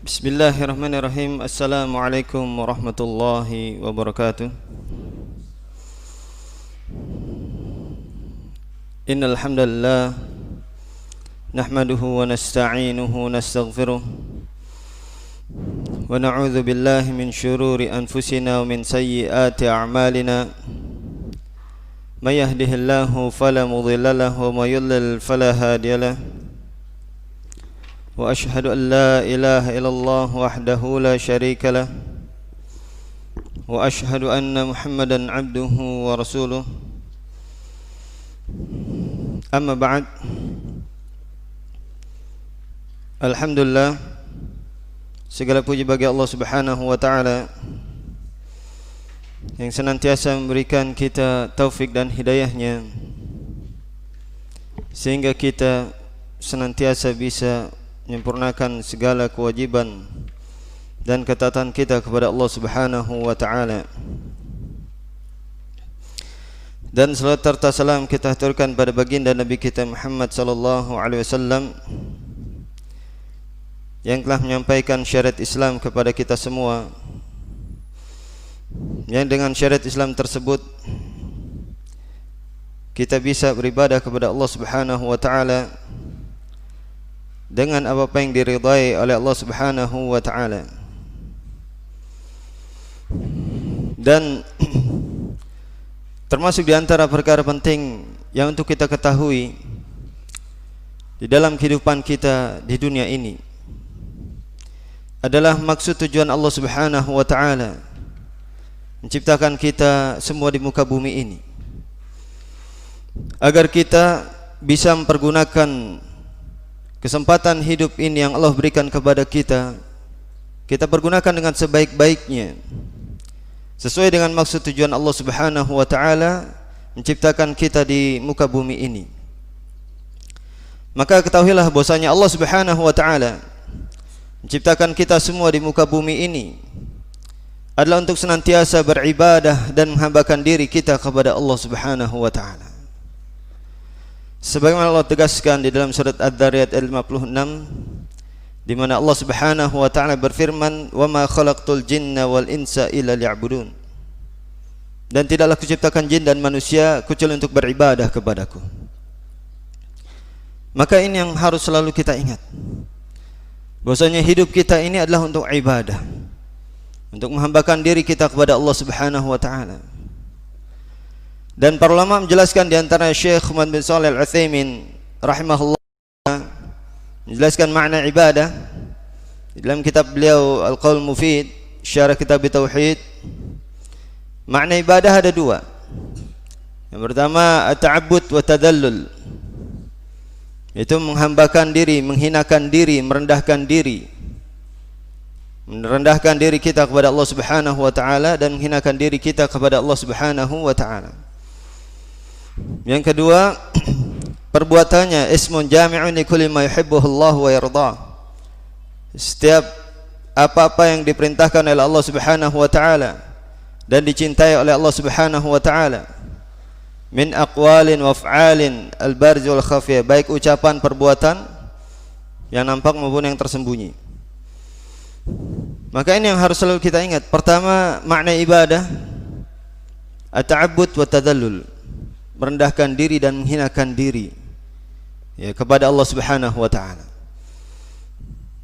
Bismillahirrahmanirrahim. Assalamualaikum warahmatullahi wabarakatuh. Innal hamdalillah nahmaduhu wa nasta'inuhu wa nastaghfiruh wa na'udzu billahi min syururi anfusina wa min sayyiati a'malina. May yahdihillahu fala mudilla lahu wa may yudlil fala hadiya lahu. وأشهد أن لا إله إلا الله وحده لا شريك له وأشهد أن محمدا عبده ورسوله أما بعد. Alhamdulillah, segala puji bagi Allah Subhanahu wa taala yang senantiasa memberikan kita taufik dan hidayahnya sehingga kita senantiasa bisa menyempurnakan segala kewajiban dan ketaatan kita kepada Allah Subhanahu wa taala. Dan salat serta salam kita haturkan pada baginda Nabi kita Muhammad sallallahu alaihi wasallam yang telah menyampaikan syariat Islam kepada kita semua, yang dengan syariat Islam tersebut kita bisa beribadah kepada Allah Subhanahu wa taala dengan apa yang diridai oleh Allah Subhanahu wa taala. Dan termasuk di antara perkara penting yang untuk kita ketahui di dalam kehidupan kita di dunia ini adalah maksud tujuan Allah Subhanahu wa taala menciptakan kita semua di muka bumi ini agar kita bisa mempergunakan kesempatan hidup ini yang Allah berikan kepada kita, kita pergunakan dengan sebaik-baiknya sesuai dengan maksud tujuan Allah Subhanahu wa taala menciptakan kita di muka bumi ini. Maka ketahuilah bahwasanya Allah Subhanahu wa taala menciptakan kita semua di muka bumi ini adalah untuk senantiasa beribadah dan menghambakan diri kita kepada Allah Subhanahu wa taala. Sebagaimana Allah tegaskan di dalam surat Ad-Dzariyat ayat 56 di mana Allah Subhanahu wa taala berfirman, "Wa ma khalaqtul jinna wal insa illa liya'budun." Dan tidaklah kuciptakan jin dan manusia kecuali untuk beribadah kepadaku. Maka ini yang harus selalu kita ingat, bahwasanya hidup kita ini adalah untuk ibadah, untuk menghambakan diri kita kepada Allah Subhanahu wa taala. Dan para ulama menjelaskan di antara Syekh Muhammad bin Shalih Al-Utsaimin rahimahullah menjelaskan makna ibadah di dalam kitab beliau Al-Qaul Mufid syarah kitab Tauhid. Makna ibadah ada dua. Yang pertama at-ta'abbud wa tadallul, yaitu menghambakan diri, menghinakan diri, merendahkan diri, merendahkan diri kita kepada Allah Subhanahu wa taala dan menghinakan diri kita kepada Allah Subhanahu wa taala. Yang kedua, perbuatannya ismun jami'un li kulli ma yuhibbuhu Allah wa yardah. Setiap apa-apa yang diperintahkan oleh Allah Subhanahu wa taala dan dicintai oleh Allah Subhanahu wa taala min aqwalin wa af'alin al-barz wal khafiyah, baik ucapan, perbuatan yang nampak maupun yang tersembunyi. Maka ini yang harus selalu kita ingat. Pertama, makna ibadah at-ta'abbud wa tadallul, merendahkan diri dan menghinakan diri ya, kepada Allah Subhanahu wa taala.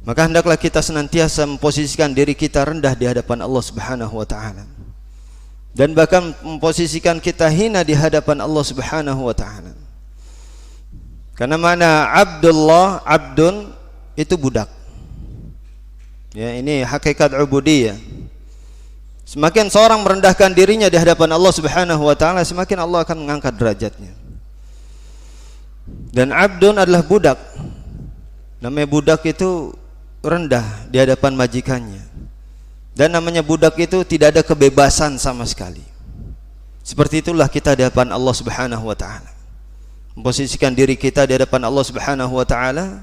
Maka hendaklah kita senantiasa memposisikan diri kita rendah di hadapan Allah Subhanahu wa taala, dan bahkan memposisikan kita hina di hadapan Allah Subhanahu wa taala. Karena mana Abdullah, abdun itu budak. Ya, ini hakikat ubudiyah. Semakin seorang merendahkan dirinya di hadapan Allah Subhanahu wa taala, semakin Allah akan mengangkat derajatnya. Dan abdun adalah budak. Namanya budak itu rendah di hadapan majikannya. Dan namanya budak itu tidak ada kebebasan sama sekali. Seperti itulah kita di hadapan Allah Subhanahu wa taala. Memposisikan diri kita di hadapan Allah Subhanahu wa taala,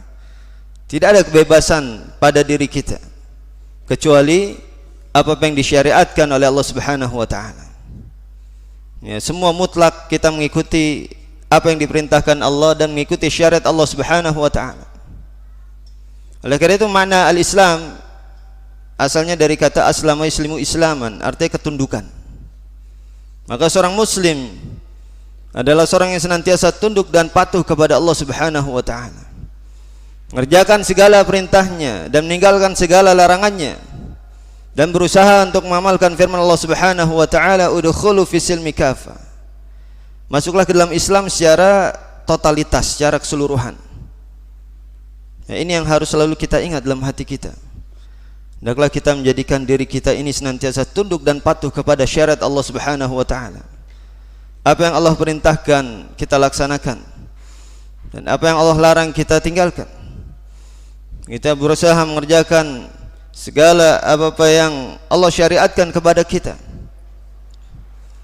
tidak ada kebebasan pada diri kita kecuali apa yang disyariatkan oleh Allah Subhanahu wa taala. Ya, semua mutlak kita mengikuti apa yang diperintahkan Allah dan mengikuti syariat Allah Subhanahu wa taala. Oleh karena itu makna al-Islam asalnya dari kata aslama yuslimu islaman, artinya ketundukan. Maka seorang muslim adalah seorang yang senantiasa tunduk dan patuh kepada Allah Subhanahu wa taala, mengerjakan segala perintahnya dan meninggalkan segala larangannya, dan berusaha untuk mengamalkan firman Allah Subhanahu wa taala, udkhulu fis silmi kafah, masuklah ke dalam Islam secara totalitas, secara keseluruhan. Ya, ini yang harus selalu kita ingat dalam hati kita. Hendaklah kita menjadikan diri kita ini senantiasa tunduk dan patuh kepada syariat Allah Subhanahu wa taala. Apa yang Allah perintahkan kita laksanakan, dan apa yang Allah larang kita tinggalkan. Kita berusaha mengerjakan segala apa yang Allah syariatkan kepada kita.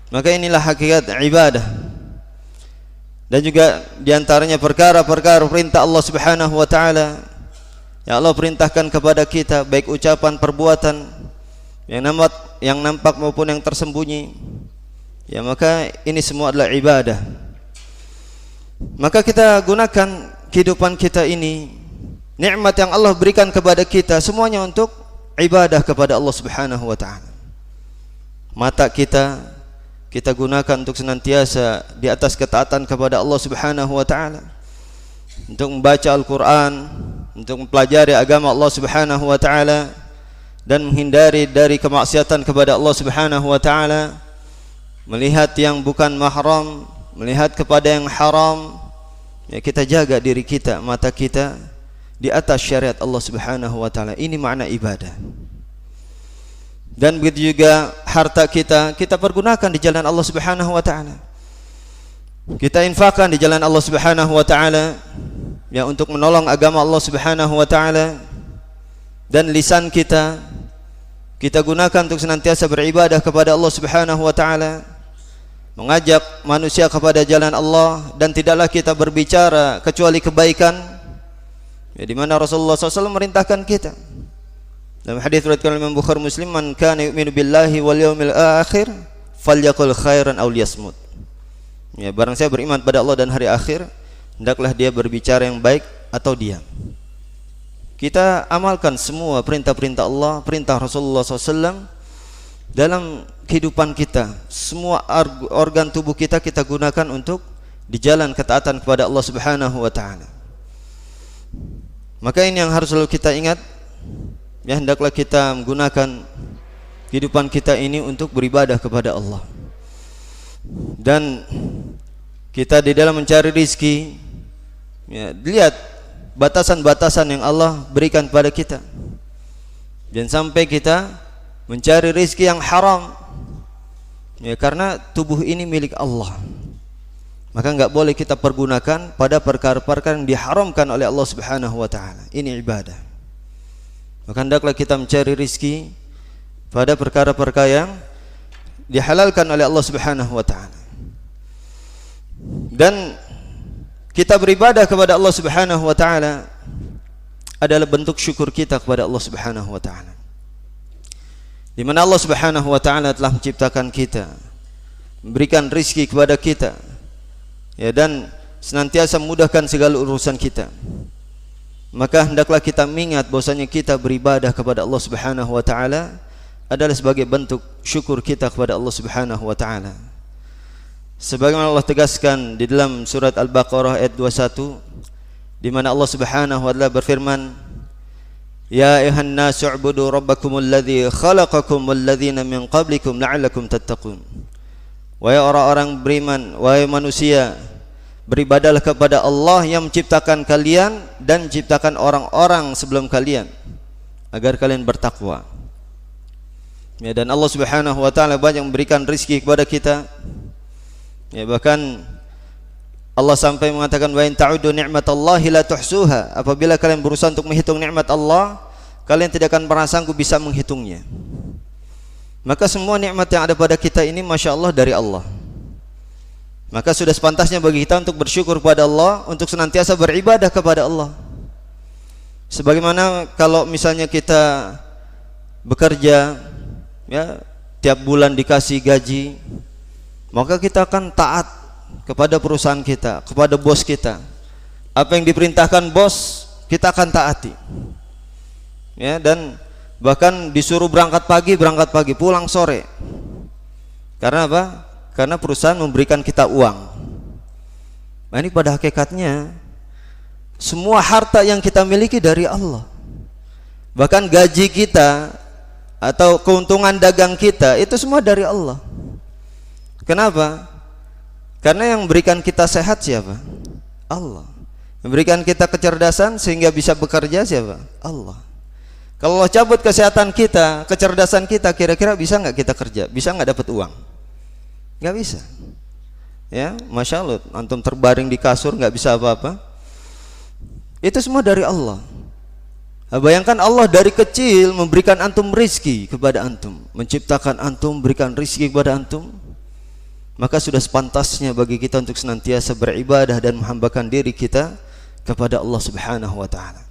Maka inilah hakikat ibadah. Dan juga diantaranya perkara-perkara perintah Allah Subhanahu wa taala yang Allah perintahkan kepada kita, baik ucapan, perbuatan yang nampak maupun yang tersembunyi, ya maka ini semua adalah ibadah. Maka kita gunakan kehidupan kita ini, nikmat yang Allah berikan kepada kita, semuanya untuk ibadah kepada Allah Subhanahu wa taala. Mata kita gunakan untuk senantiasa di atas ketaatan kepada Allah Subhanahu wa taala, untuk membaca Al-Qur'an, untuk mempelajari agama Allah Subhanahu wa taala, dan menghindari dari kemaksiatan kepada Allah Subhanahu wa taala, melihat yang bukan mahram, melihat kepada yang haram. Ya, kita jaga diri kita, mata kita di atas syariat Allah Subhanahu wa taala. Ini makna ibadah. Dan begitu juga harta kita pergunakan di jalan Allah Subhanahu wa taala. Kita infakkan di jalan Allah Subhanahu wa taala, ya, untuk menolong agama Allah Subhanahu wa taala. Dan lisan kita gunakan untuk senantiasa beribadah kepada Allah Subhanahu wa taala, mengajak manusia kepada jalan Allah, dan tidaklah kita berbicara kecuali kebaikan, ya, di mana Rasulullah SAW merintahkan kita dalam hadis riwayat Imam Bukhari Muslim, man kana yu'minu billahi wal yawmil akhir falyaqul khairan aw liyasmut. Ya, barang saya beriman pada Allah dan hari akhir, hendaklah dia berbicara yang baik atau diam. Kita amalkan semua perintah-perintah Allah, perintah Rasulullah SAW dalam kehidupan kita. Semua organ tubuh kita gunakan untuk di jalan ketaatan kepada Allah Subhanahu wa taala. Maka ini yang harus selalu kita ingat. Ya, hendaklah kita menggunakan kehidupan kita ini untuk beribadah kepada Allah. Dan kita di dalam mencari rizki, ya, lihat batasan-batasan yang Allah berikan kepada kita. Jangan sampai kita mencari rizki yang haram, ya, karena tubuh ini milik Allah. Maka enggak boleh kita pergunakan pada perkara-perkara yang diharamkan oleh Allah Subhanahu wa taala. Ini ibadah. Maka hendaklah kita mencari rizki pada perkara-perkara yang dihalalkan oleh Allah Subhanahu wa taala. Dan kita beribadah kepada Allah Subhanahu wa taala adalah bentuk syukur kita kepada Allah Subhanahu wa taala. Di mana Allah Subhanahu wa taala telah menciptakan kita, memberikan rizki kepada kita, ya, dan senantiasa memudahkan segala urusan kita. Maka hendaklah kita mengingat bahwasanya kita beribadah kepada Allah Subhanahu wa taala adalah sebagai bentuk syukur kita kepada Allah Subhanahu wa taala. Sebagaimana Allah tegaskan di dalam surat Al-Baqarah ayat 21, di mana Allah Subhanahu wa taala berfirman, ya ayuhan nasu ubudu rabbakumul ladzi khalaqakum wal ladzina min qablikum la'allakum tattaqun. Wahai orang-orang beriman, wahai manusia, beribadahlah kepada Allah yang menciptakan kalian dan menciptakan orang-orang sebelum kalian agar kalian bertakwa. Ya, dan Allah Subhanahu wa taala banyak memberikan rezeki kepada kita. Ya, bahkan Allah sampai mengatakan, wa in ta'udu ni'matallahi la tuhsuha. Apabila kalian berusaha untuk menghitung nikmat Allah, kalian tidak akan pernah sanggup bisa menghitungnya. Maka semua nikmat yang ada pada kita ini Masya Allah dari Allah. Maka sudah sepantasnya bagi kita untuk bersyukur kepada Allah, untuk senantiasa beribadah kepada Allah. Sebagaimana kalau misalnya kita bekerja, ya, tiap bulan dikasih gaji, maka kita akan taat kepada perusahaan kita, kepada bos kita. Apa yang diperintahkan bos, kita akan taati. Ya, dan Bahkan disuruh berangkat pagi, pulang sore. Karena apa? Karena perusahaan memberikan kita uang. Nah, ini pada hakikatnya semua harta yang kita miliki dari Allah. Bahkan gaji kita atau keuntungan dagang kita itu semua dari Allah. Kenapa? Karena yang memberikan kita sehat siapa? Allah. Memberikan kita kecerdasan sehingga bisa bekerja siapa? Allah. Kalau Allah cabut kesehatan kita, kecerdasan kita, kira-kira bisa nggak kita kerja? Bisa nggak dapat uang? Nggak bisa. Ya, masya Allah, antum terbaring di kasur nggak bisa apa-apa. Itu semua dari Allah. Nah, bayangkan Allah dari kecil memberikan antum rizki kepada antum, menciptakan antum, berikan rizki kepada antum. Maka sudah sepantasnya bagi kita untuk senantiasa beribadah dan menghambakan diri kita kepada Allah Subhanahu wa taala.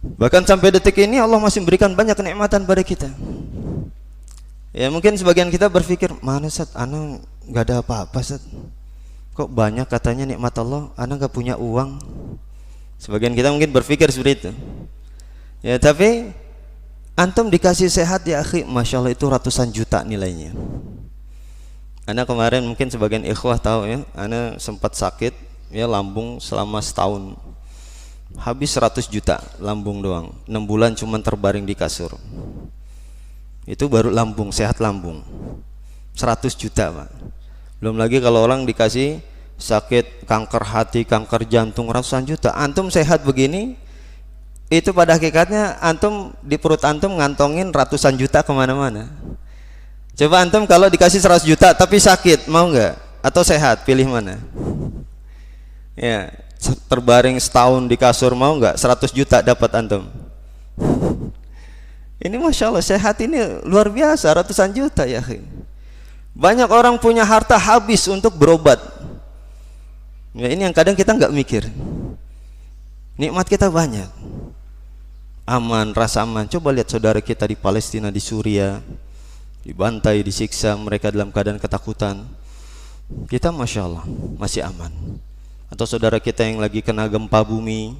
Bahkan sampai detik ini Allah masih memberikan banyak kenikmatan pada kita. Ya, mungkin sebagian kita berpikir, mana Ustaz, ana nggak ada apa-apa Ustaz. Kok banyak katanya nikmat Allah, ana nggak punya uang. Sebagian kita mungkin berpikir seperti itu. Ya, tapi antum dikasih sehat ya akhi, masya Allah itu ratusan juta nilainya. Ana kemarin mungkin sebagian ikhwah tahu ya, ana sempat sakit ya lambung selama setahun. Habis 100 juta lambung doang. 6 bulan cuman terbaring di kasur. Itu baru lambung, sehat lambung. 100 juta, Pak. Belum lagi kalau orang dikasih sakit kanker hati, kanker jantung ratusan juta. Antum sehat begini, itu pada hakikatnya antum di perut antum ngantongin ratusan juta kemana-mana. Coba antum kalau dikasih 100 juta tapi sakit, mau nggak? Atau sehat, pilih mana? Ya, terbaring setahun di kasur, mau nggak? 100 juta dapat antum. Ini masya Allah, sehat ini luar biasa, ratusan juta ya. Banyak orang punya harta habis untuk berobat. Ya, ini yang kadang kita nggak mikir. Nikmat kita banyak, aman, rasa aman. Coba lihat saudara kita di Palestina, di Suriah, dibantai, disiksa, mereka dalam keadaan ketakutan. Kita masya Allah masih aman. Atau saudara kita yang lagi kena gempa bumi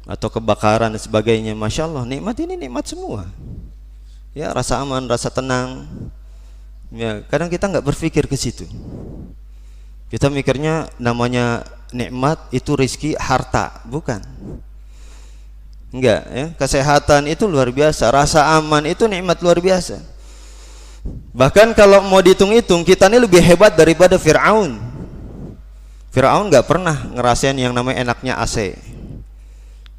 atau kebakaran dan sebagainya, masya Allah, nikmat ini nikmat semua. Ya, rasa aman, rasa tenang. Ya, kadang kita nggak berpikir ke situ. Kita mikirnya namanya nikmat itu rezeki, harta, bukan. Enggak, ya. Kesehatan itu luar biasa, rasa aman itu nikmat luar biasa. Bahkan kalau mau dihitung-hitung, kita ini lebih hebat daripada Fir'aun. Fir'aun nggak pernah ngerasain yang namanya enaknya AC.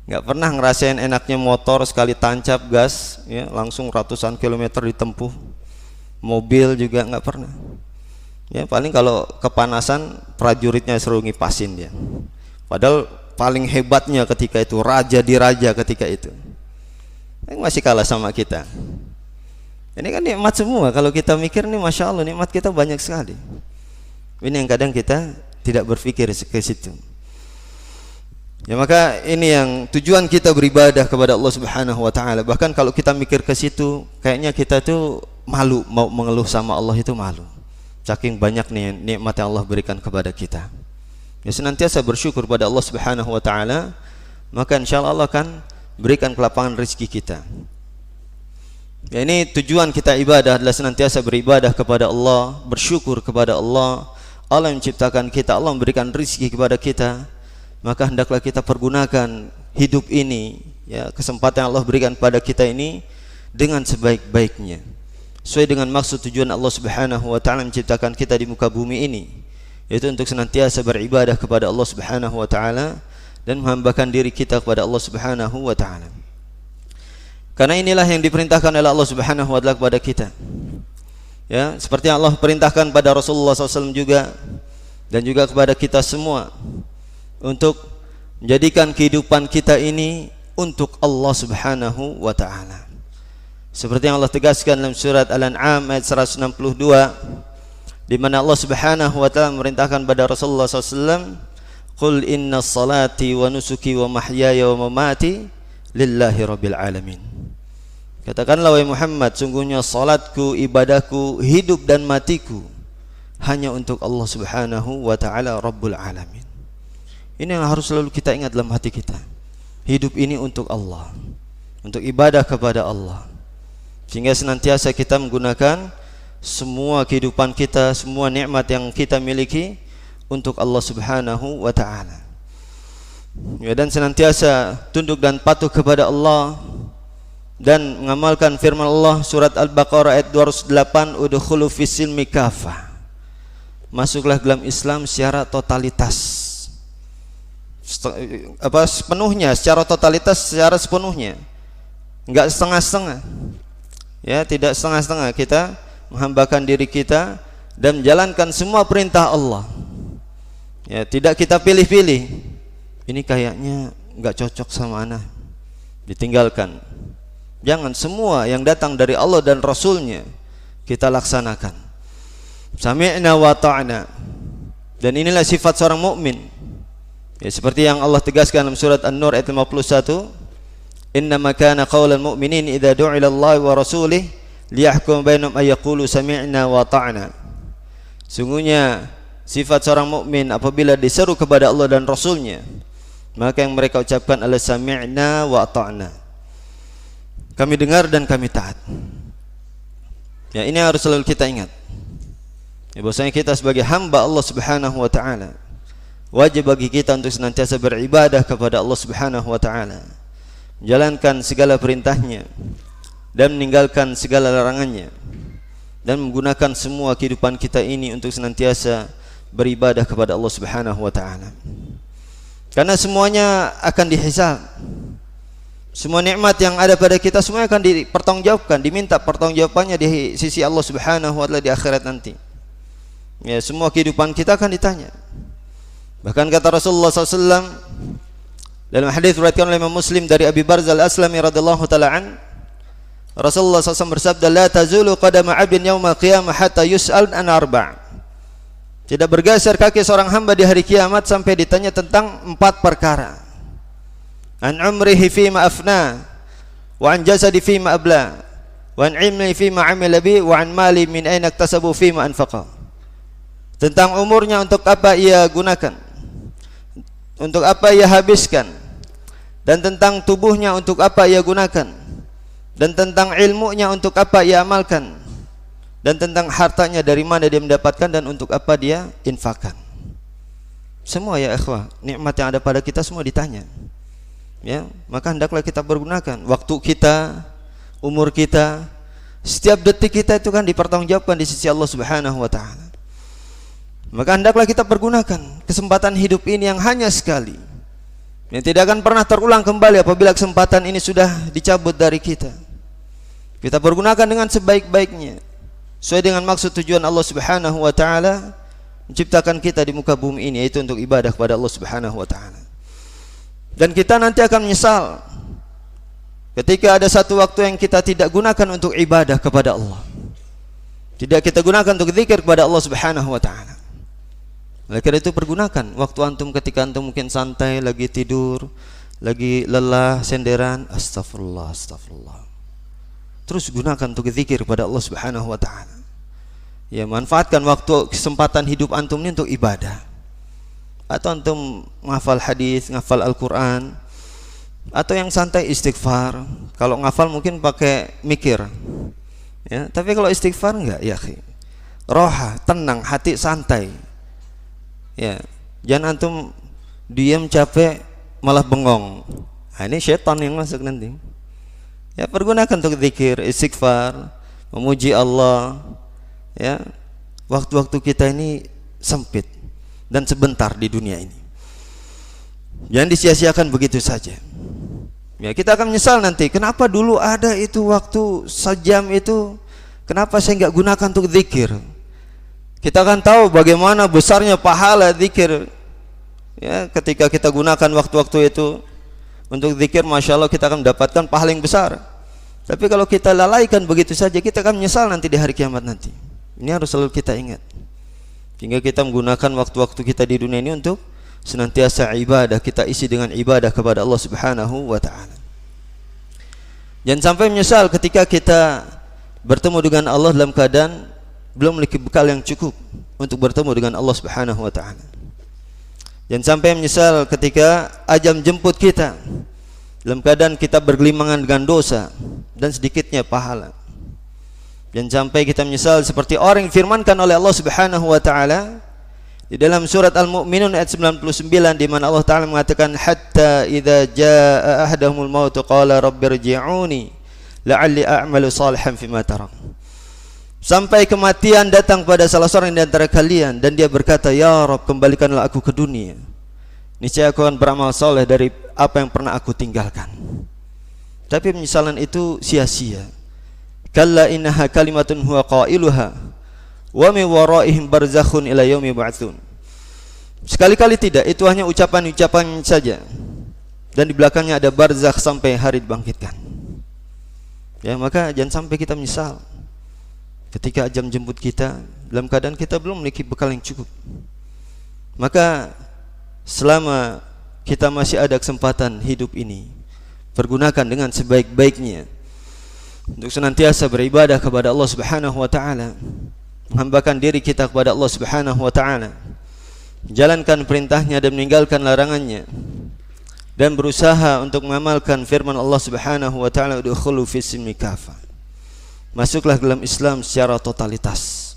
Nggak pernah ngerasain enaknya motor sekali tancap gas ya, langsung ratusan kilometer ditempuh. Mobil juga nggak pernah. Ya, paling kalau kepanasan prajuritnya suruh ngipasin dia. Padahal paling hebatnya ketika itu, raja di raja ketika itu, masih kalah sama kita. Ini kan nikmat semua. Kalau kita mikir nih, masya Allah, nikmat kita banyak sekali. Ini yang kadang kita tidak berpikir ke situ. Ya, maka ini yang tujuan kita beribadah kepada Allah Subhanahu wa taala. Bahkan kalau kita mikir ke situ, kayaknya kita tuh malu mau mengeluh sama Allah, itu malu. Saking banyak nih nikmat yang Allah berikan kepada kita. Ya, senantiasa bersyukur pada Allah Subhanahu wa taala, maka insyaallah Allah akan berikan kelapangan rezeki kita. Ya, ini tujuan kita ibadah adalah senantiasa beribadah kepada Allah, bersyukur kepada Allah. Allah menciptakan kita, Allah memberikan rezeki kepada kita. Maka hendaklah kita pergunakan hidup ini, ya, kesempatan yang Allah berikan pada kita ini dengan sebaik-baiknya, sesuai dengan maksud tujuan Allah Subhanahu wa taala menciptakan kita di muka bumi ini, yaitu untuk senantiasa beribadah kepada Allah Subhanahu wa taala dan menghambakan diri kita kepada Allah Subhanahu wa taala. Karena inilah yang diperintahkan oleh Allah Subhanahu wa taala kepada kita. Ya, seperti yang Allah perintahkan pada Rasulullah SAW juga, dan juga kepada kita semua, untuk menjadikan kehidupan kita ini untuk Allah Subhanahu wa taala. Seperti yang Allah tegaskan dalam surat Al-An'am ayat 162, di mana Allah Subhanahu wa taala memerintahkan pada Rasulullah SAW, "Qul inna salati wa nusuki wa mahyaya wa mamati lillahi rabbil alamin." Katakanlah wahai Muhammad, sungguhnya salatku, ibadahku, hidup dan matiku hanya untuk Allah Subhanahu wa taala Rabbul alamin. Ini yang harus selalu kita ingat dalam hati kita. Hidup ini untuk Allah, untuk ibadah kepada Allah, sehingga senantiasa kita menggunakan semua kehidupan kita, semua nikmat yang kita miliki untuk Allah Subhanahu wa taala. Ya, dan senantiasa tunduk dan patuh kepada Allah dan mengamalkan firman Allah surat Al-Baqarah ayat 208, udkhulu fis-silmi kafah. Masuklah dalam Islam secara totalitas. Sepenuhnya, secara totalitas, secara sepenuhnya. Enggak setengah-setengah. Ya, tidak setengah-setengah. Kita menghambakan diri kita dan menjalankan semua perintah Allah. Ya, tidak kita pilih-pilih. Ini kayaknya enggak cocok sama ana, ditinggalkan. Jangan, semua yang datang dari Allah dan Rasulnya kita laksanakan. Sami'na wa ta'na. Dan inilah sifat seorang mukmin. Ya, seperti yang Allah tegaskan dalam surat An-Nur ayat 51, innama kana qaulal mu'minin idza du'a ila Allah wa rasulih liyahkum bainahum ay yaqulu sami'na wa ta'na. Sungguhnya sifat seorang mukmin apabila diseru kepada Allah dan Rasulnya, maka yang mereka ucapkan adalah sami'na wa ta'na. Kami dengar dan kami taat. Ya, ini harus selalu kita ingat. Ya, bahwasanya kita sebagai hamba Allah Subhanahu wa taala, wajib bagi kita untuk senantiasa beribadah kepada Allah Subhanahu wa taala, menjalankan segala perintahnya dan meninggalkan segala larangannya, dan menggunakan semua kehidupan kita ini untuk senantiasa beribadah kepada Allah Subhanahu wa taala. Karena semuanya akan dihisab. Semua nikmat yang ada pada kita semuanya akan dipertanggungjawabkan, diminta pertanggungjawabannya di sisi Allah Subhanahu wa taala di akhirat nanti. Ya, semua kehidupan kita akan ditanya. Bahkan kata Rasulullah SAW dalam hadis riwayatkan oleh Imam Muslim dari Abi Barzah Al-Aslami radhiyallahu taala an, Rasulullah SAW bersabda, la tazulu qadama 'abdin yaumal qiyamah hatta yus'al an arba'. Tidak bergeser kaki seorang hamba di hari kiamat sampai ditanya tentang 4 perkara. An umrihi fima afna, wa an jasadi fima abla, wa an ilmi fima amila bi, wa an mali min aina iktasabu fima anfaqa. Tentang umurnya, untuk apa ia gunakan, untuk apa ia habiskan, dan tentang tubuhnya, untuk apa ia gunakan, dan tentang ilmunya, untuk apa ia amalkan, dan tentang hartanya, dari mana dia mendapatkan dan untuk apa dia infakkan. Semua ya ikhwah, nikmat yang ada pada kita semua ditanya. Ya, maka hendaklah kita pergunakan waktu kita, umur kita, setiap detik kita itu kan dipertanggungjawabkan di sisi Allah Subhanahu wa taala. Maka hendaklah kita pergunakan kesempatan hidup ini yang hanya sekali, yang tidak akan pernah terulang kembali apabila kesempatan ini sudah dicabut dari kita. Kita pergunakan dengan sebaik-baiknya, sesuai dengan maksud tujuan Allah Subhanahu wa taala menciptakan kita di muka bumi ini, yaitu untuk ibadah kepada Allah Subhanahu wa taala. Dan kita nanti akan menyesal ketika ada satu waktu yang kita tidak gunakan untuk ibadah kepada Allah, tidak kita gunakan untuk zikir kepada Allah Subhanahu wa taala. Oleh karena itu pergunakan waktu antum ketika antum mungkin santai, lagi tidur, lagi lelah, senderan, astagfirullah, astagfirullah. Terus gunakan untuk zikir kepada Allah Subhanahu wa taala. Ya, manfaatkan waktu kesempatan hidup antum ini untuk ibadah. Atau antum menghafal hadis, menghafal Al-Quran, atau yang santai istighfar. Kalau menghafal mungkin pakai mikir, ya. Tapi kalau istighfar enggak, ya akhi. Roha, tenang, hati santai. Ya, jangan antum diam capek malah bengong. Nah, ini syaitan yang masuk nanti. Ya, pergunakan untuk zikir, istighfar, memuji Allah. Ya, waktu-waktu kita ini sempit dan sebentar di dunia ini. Jangan disia-siakan begitu saja. Ya, kita akan menyesal nanti. Kenapa dulu ada itu waktu sejam itu, kenapa saya enggak gunakan untuk zikir? Kita akan tahu bagaimana besarnya pahala zikir. Ya, ketika kita gunakan waktu-waktu itu untuk zikir, masya Allah kita akan mendapatkan pahala yang besar. Tapi kalau kita lalaikan begitu saja, kita akan menyesal nanti di hari kiamat nanti. Ini harus selalu kita ingat. Sehingga kita menggunakan waktu-waktu kita di dunia ini untuk senantiasa ibadah, kita isi dengan ibadah kepada Allah Subhanahu wa taala. Jangan sampai menyesal ketika kita bertemu dengan Allah dalam keadaan belum memiliki bekal yang cukup untuk bertemu dengan Allah Subhanahu wa taala. Jangan sampai menyesal ketika ajal jemput kita dalam keadaan kita bergelimangan dengan dosa dan sedikitnya pahala. Jangan sampai kita menyesal seperti orang yang firmankan oleh Allah Subhanahu wa taala di dalam surat Al-Mu'minun ayat 99, di mana Allah taala mengatakan hatta idza jaa ahaduhumul maut qala rabbirji'uni la'alli a'malu salihan fima tarak. Sampai kematian datang pada salah seorang di antara kalian dan dia berkata, ya Rabb, kembalikanlah aku ke dunia, niscaya aku akan beramal soleh dari apa yang pernah aku tinggalkan. Tapi penyesalan itu sia-sia. Kalla innaha kalimatun huwa qailuha wa min waraihim barzakhun ila yaumi yub'atsun. Sekali-kali tidak, itu hanya ucapan-ucapan saja, dan di belakangnya ada barzakh sampai hari dibangkitkan. Ya, maka jangan sampai kita menyesal ketika ajal jemput kita dalam keadaan kita belum memiliki bekal yang cukup. Maka selama kita masih ada kesempatan hidup ini, pergunakan dengan sebaik-baiknya untuk senantiasa beribadah kepada Allah Subhanahu wa taala, menghambakan diri kita kepada Allah Subhanahu wa taala, jalankan perintahnya dan meninggalkan larangannya, dan berusaha untuk mengamalkan firman Allah Subhanahu wa taala, udkhulu fis-silmi kafah. Masuklah dalam Islam secara totalitas.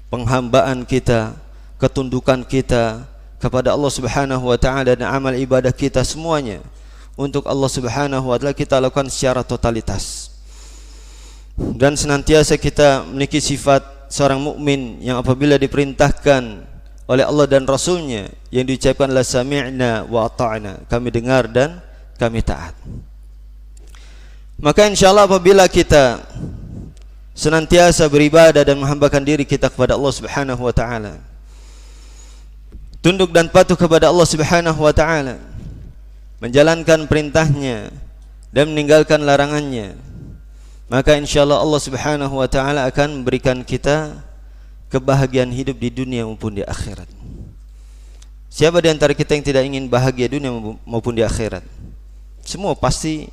Penghambaan kita, ketundukan kita kepada Allah Subhanahu wa taala dan amal ibadah kita semuanya untuk Allah Subhanahu wa taala kita lakukan secara totalitas. Dan senantiasa kita memiliki sifat seorang mukmin yang apabila diperintahkan oleh Allah dan Rasulnya yang diucapkan la sami'na wa ata'na, kami dengar dan kami taat. Maka insyaallah apabila kita senantiasa beribadah dan menghambakan diri kita kepada Allah Subhanahu wa taala, tunduk dan patuh kepada Allah Subhanahu wa taala, menjalankan perintahnya dan meninggalkan larangannya, maka insyaallah Allah Subhanahu wa taala akan memberikan kita kebahagiaan hidup di dunia maupun di akhirat. Siapa di antara kita yang tidak ingin bahagia dunia maupun di akhirat? Semua pasti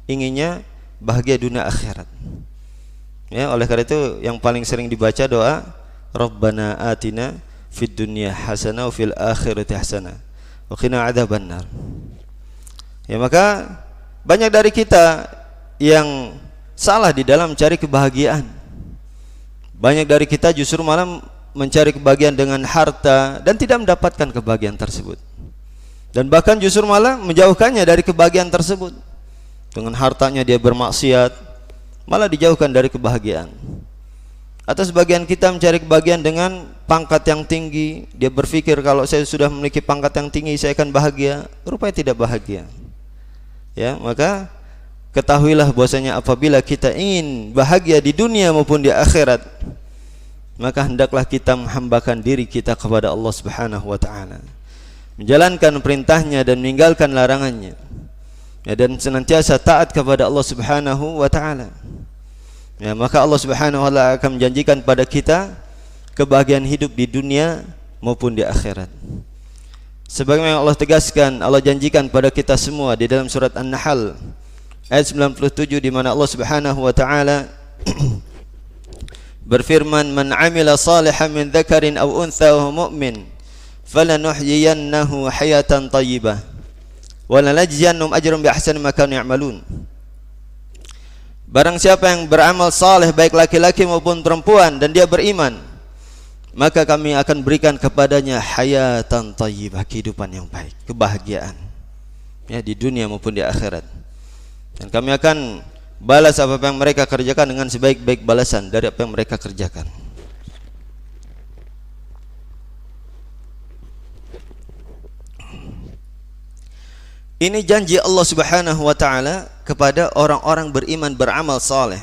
inginnya bahagia dunia akhirat. Ya, oleh karena itu yang paling sering dibaca doa Rabbana atina fid dunya hasanah wa fil akhirati hasanah wa qina adzabannar. Ya, maka banyak dari kita yang salah di dalam mencari kebahagiaan. Banyak dari kita justru malah mencari kebahagiaan dengan harta dan tidak mendapatkan kebahagiaan tersebut, dan bahkan justru malah menjauhkannya dari kebahagiaan tersebut. Dengan hartanya dia bermaksiat, malah dijauhkan dari kebahagiaan. Atau sebagian kita mencari kebahagiaan dengan pangkat yang tinggi, dia berpikir kalau saya sudah memiliki pangkat yang tinggi saya akan bahagia, rupanya tidak bahagia. Ya, maka ketahuilah bahwasanya apabila kita ingin bahagia di dunia maupun di akhirat, maka hendaklah kita menghambakan diri kita kepada Allah Subhanahu wa taala, menjalankan perintahnya dan meninggalkan larangannya, ya, dan senantiasa taat kepada Allah Subhanahu wa taala. Ya, maka Allah Subhanahu wa taala akan menjanjikan pada kita kebahagiaan hidup di dunia maupun di akhirat. Sebagaimana Allah tegaskan, Allah janjikan pada kita semua di dalam surat An-Nahl ayat 97, di mana Allah Subhanahu wa taala berfirman, "Man 'amila salihan min dzakarin aw untha wa huwa mu'min, falanuhyiyannahu hayatan thayyibah wa lanajziyannahum ajran bi ahsani ma kanu ya'malun." Barang siapa yang beramal saleh baik laki-laki maupun perempuan dan dia beriman, maka kami akan berikan kepadanya hayatan thayyibah, kehidupan yang baik, kebahagiaan, ya, di dunia maupun di akhirat. Dan kami akan balas apa yang mereka kerjakan dengan sebaik-baik balasan dari apa yang mereka kerjakan. Ini janji Allah Subhanahu wa taala kepada orang-orang beriman beramal saleh.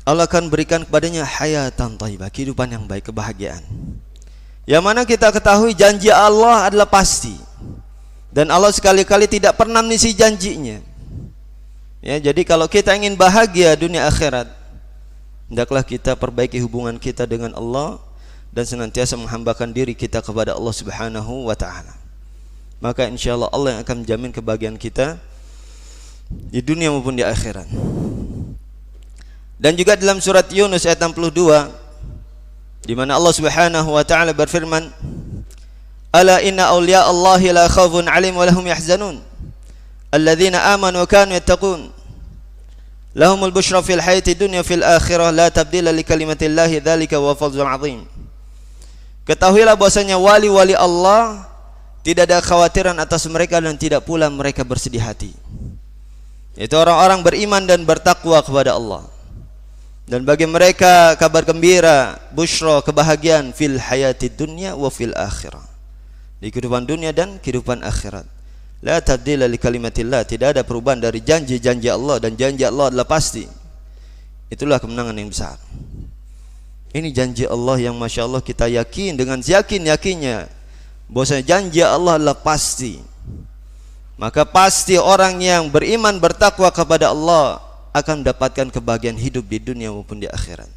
Allah akan berikan kepadanya hayatan thayyibah, kehidupan yang baik, kebahagiaan. Yang mana kita ketahui janji Allah adalah pasti, dan Allah sekali-kali tidak pernah mengisi janjinya. Ya, jadi kalau kita ingin bahagia dunia akhirat, hendaklah kita perbaiki hubungan kita dengan Allah dan senantiasa menghambakan diri kita kepada Allah Subhanahu wa taala. Maka insyaallah Allah yang akan menjamin kebahagiaan kita di dunia maupun di akhirat. Dan juga dalam surat Yunus ayat 62, di mana Allah Subhanahu wa taala berfirman, "Ala inna awliya Allahi la khaufun 'alaihim wa lahum yahzanun." alladzina amanu wa kanu yattaqun lahumul busyra fil hayati dunya fil akhirah la tabdila li kalimatillahi dzalika wa fawzul azim. Ketahuilah bahwasanya wali-wali Allah tidak ada kekhawatiran atas mereka dan tidak pula mereka bersedih hati. Itu orang-orang beriman dan bertakwa kepada Allah. Dan bagi mereka kabar gembira, busyra, kebahagiaan fil hayati dunya wa fil akhirah. Di kehidupan dunia dan kehidupan akhirat. La tabdila li kalimatillah, tidak ada perubahan dari janji-janji Allah, dan janji Allah adalah pasti. Itulah kemenangan yang besar. Ini janji Allah yang Masya Allah kita yakin dengan yakin-yakinnya bahwasanya janji Allah adalah pasti. Maka pasti orang yang beriman bertakwa kepada Allah akan mendapatkan kebahagiaan hidup di dunia maupun di akhirat.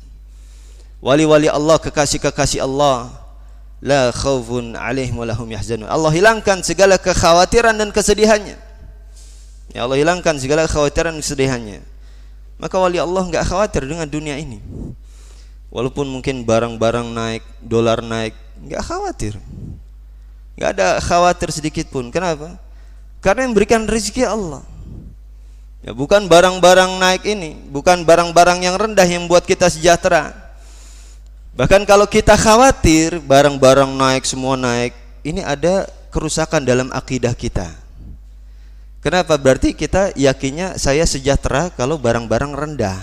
Wali-wali Allah, kekasih-kekasih Allah, la khaufun alaihim wa lahum yahzanun. Allah hilangkan segala kekhawatiran dan kesedihannya. Ya, Allah hilangkan segala kekhawatiran dan kesedihannya. Maka wali Allah enggak khawatir dengan dunia ini. Walaupun mungkin barang-barang naik, dolar naik, enggak khawatir. Enggak ada khawatir sedikit pun. Kenapa? Karena yang memberikan rezeki Allah. Ya, bukan barang-barang naik ini, bukan barang-barang yang rendah yang membuat kita sejahtera. Bahkan kalau kita khawatir barang-barang naik, semua naik, ini ada kerusakan dalam akidah kita. Kenapa? Berarti kita yakinnya saya sejahtera kalau barang-barang rendah.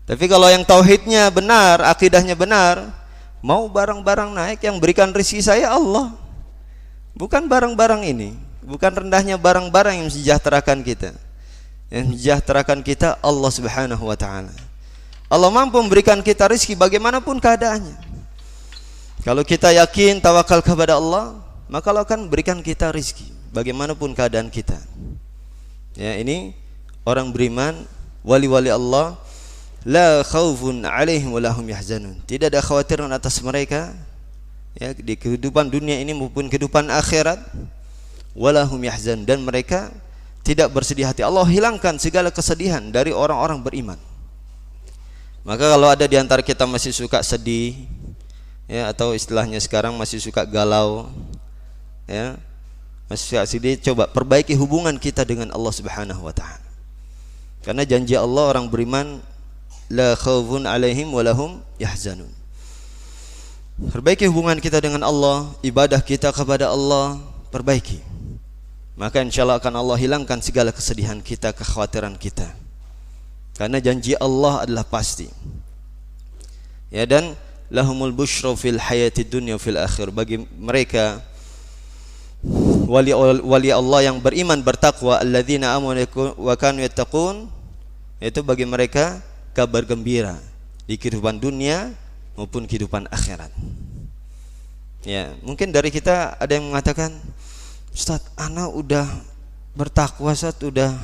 Tapi kalau yang tauhidnya benar, akidahnya benar, mau barang-barang naik, yang berikan rezeki saya Allah. Bukan barang-barang ini, bukan rendahnya barang-barang yang mensejahterakan kita. Yang mensejahterakan kita Allah Subhanahu wa taala. Allah mampu memberikan kita rezeki bagaimanapun keadaannya. Kalau kita yakin tawakal kepada Allah, maka Allah akan memberikan kita rezeki bagaimanapun keadaan kita. Ya, ini orang beriman, wali-wali Allah, la khaufun alaihim wa lahum yahzanun. Tidak ada kekhawatiran atas mereka, ya, di kehidupan dunia ini maupun kehidupan akhirat. Walahum yahzan, dan mereka tidak bersedih hati. Allah hilangkan segala kesedihan dari orang-orang beriman. Maka kalau ada di antara kita masih suka sedih, ya, atau istilahnya sekarang masih suka galau, ya, masih suka sedih, coba perbaiki hubungan kita dengan Allah Subhanahu wa taala. Karena janji Allah orang beriman, la khaufun alaihim wa lahum yahzanun. Perbaiki hubungan kita dengan Allah, ibadah kita kepada Allah, perbaiki. Maka insya Allah akan Allah hilangkan segala kesedihan kita, kekhawatiran kita. Karena janji Allah adalah pasti. Ya, dan lahumul busyra fil hayati dunya fil akhir. Bagi mereka wali Allah yang beriman bertakwa, alladzina amanu wa kanu yattaqun, itu bagi mereka kabar gembira di kehidupan dunia maupun kehidupan akhirat. Ya, mungkin dari kita ada yang mengatakan, Ustaz, ana udah bertakwa, Ustaz, udah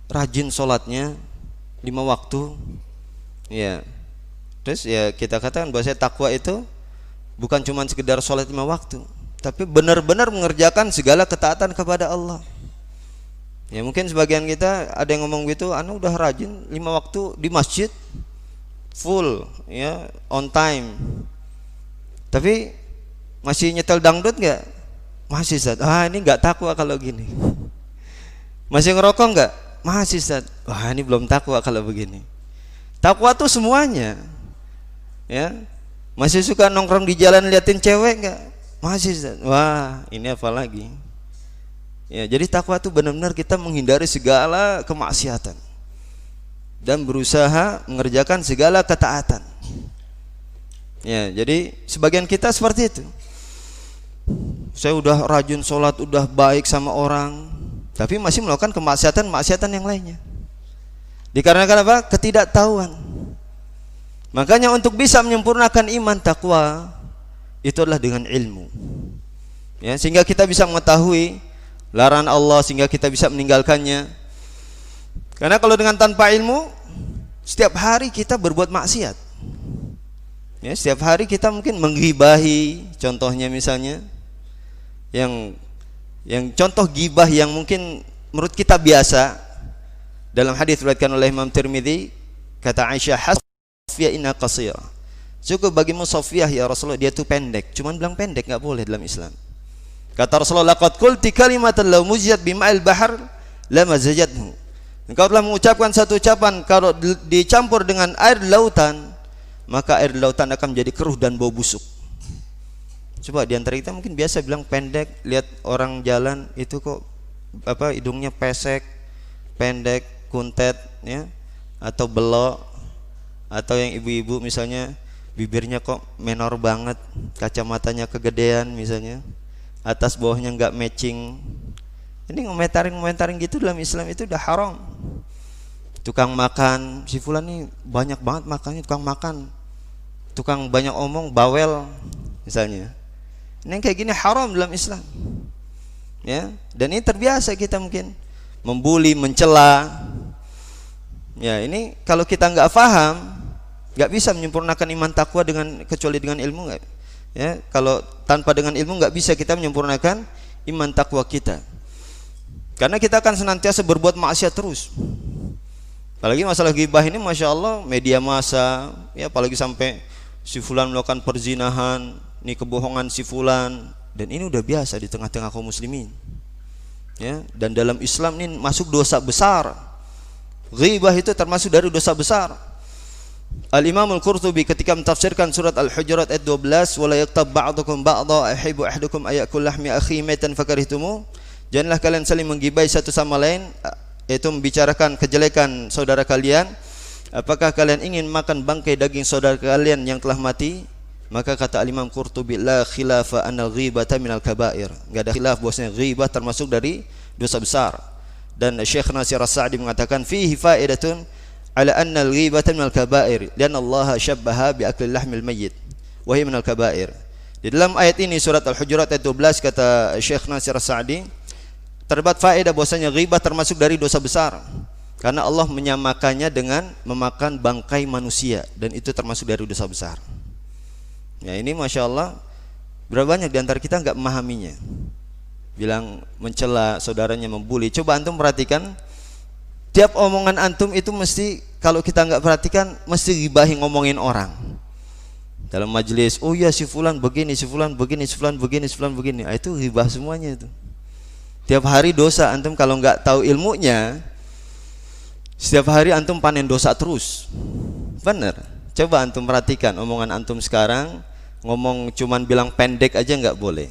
rajin sholatnya 5 waktu. Ya, terus ya kita katakan bahwa takwa itu bukan cuma sekedar sholat 5 waktu, tapi benar-benar mengerjakan segala ketaatan kepada Allah. Ya, mungkin sebagian kita ada yang ngomong gitu, ana udah rajin 5 waktu di masjid full, ya, on time, tapi masih nyetel dangdut nggak? Masih, Ustaz. Ah, ini enggak takwa kalau gini. Masih ngerokok enggak? Masih, Ustaz. Wah, ini belum takwa kalau begini. Takwa tuh semuanya. Ya. Masih suka nongkrong di jalan liatin cewek enggak? Masih, Ustaz. Wah, ini apa lagi? Ya, jadi takwa itu benar-benar kita menghindari segala kemaksiatan dan berusaha mengerjakan segala ketaatan. Ya, jadi sebagian kita seperti itu. Saya udah rajin sholat, udah baik sama orang, tapi masih melakukan kemaksiatan yang lainnya. Dikarenakan apa? Ketidaktahuan. Makanya untuk bisa menyempurnakan iman takwa itu adalah dengan ilmu. Ya, sehingga kita bisa mengetahui larangan Allah, sehingga kita bisa meninggalkannya. Karena kalau dengan tanpa ilmu, setiap hari kita berbuat maksiat. Ya, setiap hari kita mungkin menggibahi, contohnya misalnya yang contoh gibah yang mungkin menurut kita biasa. Dalam hadis diriwayatkan oleh Imam Tirmidzi, kata Aisyah, hasfiya inna qasira, cukup bagimu Sofiyah ya Rasulullah, dia itu pendek. Cuman bilang pendek nggak boleh dalam Islam. Kata Rasulullah, laqad qulti kalimatan law muzijat bima'il bahr lama zajathu. Engkau telah mengucapkan satu ucapan kalau dicampur dengan air lautan, maka air lautan akan menjadi keruh dan bau busuk. Coba di antara kita mungkin biasa bilang pendek, lihat orang jalan itu kok hidungnya pesek, pendek, kuntet ya, atau belok, atau yang ibu-ibu misalnya bibirnya kok menor banget, kacamatanya kegedean misalnya, atas bawahnya nggak matching. Ini ngomentarin gitu dalam Islam itu udah haram. Tukang makan, si fulan nih banyak banget makannya, tukang makan, tukang banyak omong, bawel misalnya. Ini kayak gini haram dalam Islam. Ya, dan ini terbiasa kita mungkin membuli, mencela. Ya, ini kalau kita nggak paham, nggak bisa menyempurnakan iman takwa kecuali dengan ilmu, nggak. Ya, kalau tanpa dengan ilmu nggak bisa kita menyempurnakan iman takwa kita. Karena kita akan senantiasa berbuat maksiat terus. Apalagi masalah ghibah ini, masya Allah, media massa, ya, apalagi sampai si fulan melakukan perzinahan, ini kebohongan si fulan, dan ini udah biasa di tengah-tengah kaum muslimin. Ya, dan dalam Islam ini masuk dosa besar. Ghibah itu termasuk dari dosa besar. Al-Imam Al-Qurtubi ketika mentafsirkan surat Al-Hujurat ayat 12, wala yaktab ba'dukum ba'dha ahibu ahadukum ayakul lahmi akhi maitan fakarihtumu. Janganlah kalian saling menggibai satu sama lain, yaitu membicarakan kejelekan saudara kalian. Apakah kalian ingin makan bangkai daging saudara kalian yang telah mati? Maka kata Al-Imam Qurtubi, la khilafa anal ghibata minal kabair. Enggak ada khilaf bahwasanya ghibah termasuk dari dosa besar. Dan Syekh Nasir As-Sa'di mengatakan fihi fa'idatun ala anna al-ghibata minal kabair, lian Allah syabbaha bi akli lahmil mayyit wa hiya minal kabair. Di dalam ayat ini surat Al-Hujurat ayat 12 kata Syekh Nasir As-Sa'di, terdapat faedah bahwasanya ghibah termasuk dari dosa besar karena Allah menyamakannya dengan memakan bangkai manusia, dan itu termasuk dari dosa besar. Ya, ini masya Allah, berapa banyak di antara kita nggak memahaminya, bilang mencela saudaranya, membuli. Coba antum perhatikan, tiap omongan antum itu mesti, kalau kita nggak perhatikan, mesti ghibahi ngomongin orang dalam majelis. Oh ya, si fulan begini, si fulan begini, si fulan begini, si fulan begini. Nah, itu ghibah semuanya itu. Tiap hari dosa antum, kalau nggak tahu ilmunya, setiap hari antum panen dosa terus. Bener. Coba antum perhatikan omongan antum sekarang, ngomong cuman bilang pendek aja nggak boleh.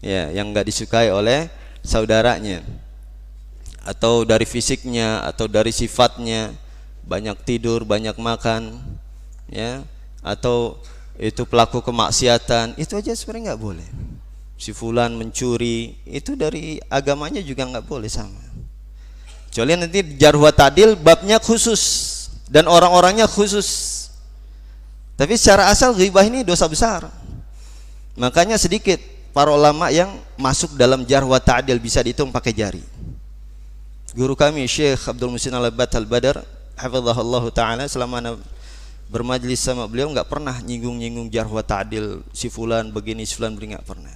Ya, yang nggak disukai oleh saudaranya, atau dari fisiknya, atau dari sifatnya, banyak tidur, banyak makan, ya, atau itu pelaku kemaksiatan, itu aja sebenarnya nggak boleh. Si fulan mencuri, itu dari agamanya juga nggak boleh sama. Kecuali nanti jarh wa ta'dil babnya khusus dan orang-orangnya khusus. Tapi secara asal ghibah ini dosa besar. Makanya sedikit para ulama yang masuk dalam jarh wa ta'dil, bisa dihitung pakai jari. Guru kami Syekh Abdul Muhsin Al-Abbad Al-Badar hafizahullah taala, selama bermajlis sama beliau nggak pernah nyinggung-nyinggung jarh wa ta'dil, si fulan begini, si fulan begini, nggak pernah.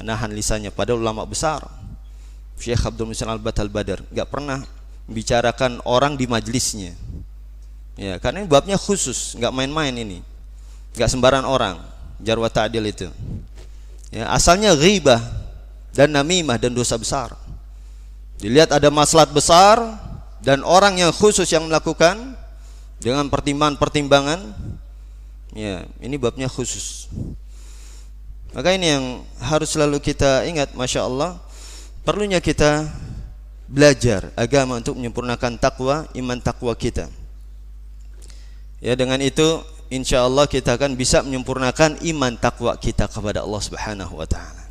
Menahan lisannya. Padahal ulama besar Syekh Abdul Muhsin Al-Abbad Al-Badar nggak pernah membicarakan orang di majlisnya. Ya, karena ini babnya khusus, nggak main-main ini, nggak sembarangan orang jarh wa ta'dil itu. Ya, asalnya ghibah dan namimah dan dosa besar. Dilihat ada maslahat besar dan orang yang khusus yang melakukan dengan pertimbangan-pertimbangan, ya, ini babnya khusus. Maka ini yang harus selalu kita ingat, masya Allah, perlunya kita belajar agama untuk menyempurnakan takwa, iman takwa kita. Ya, dengan itu insya Allah kita akan bisa menyempurnakan iman takwa kita kepada Allah Subhanahu wa Ta'ala.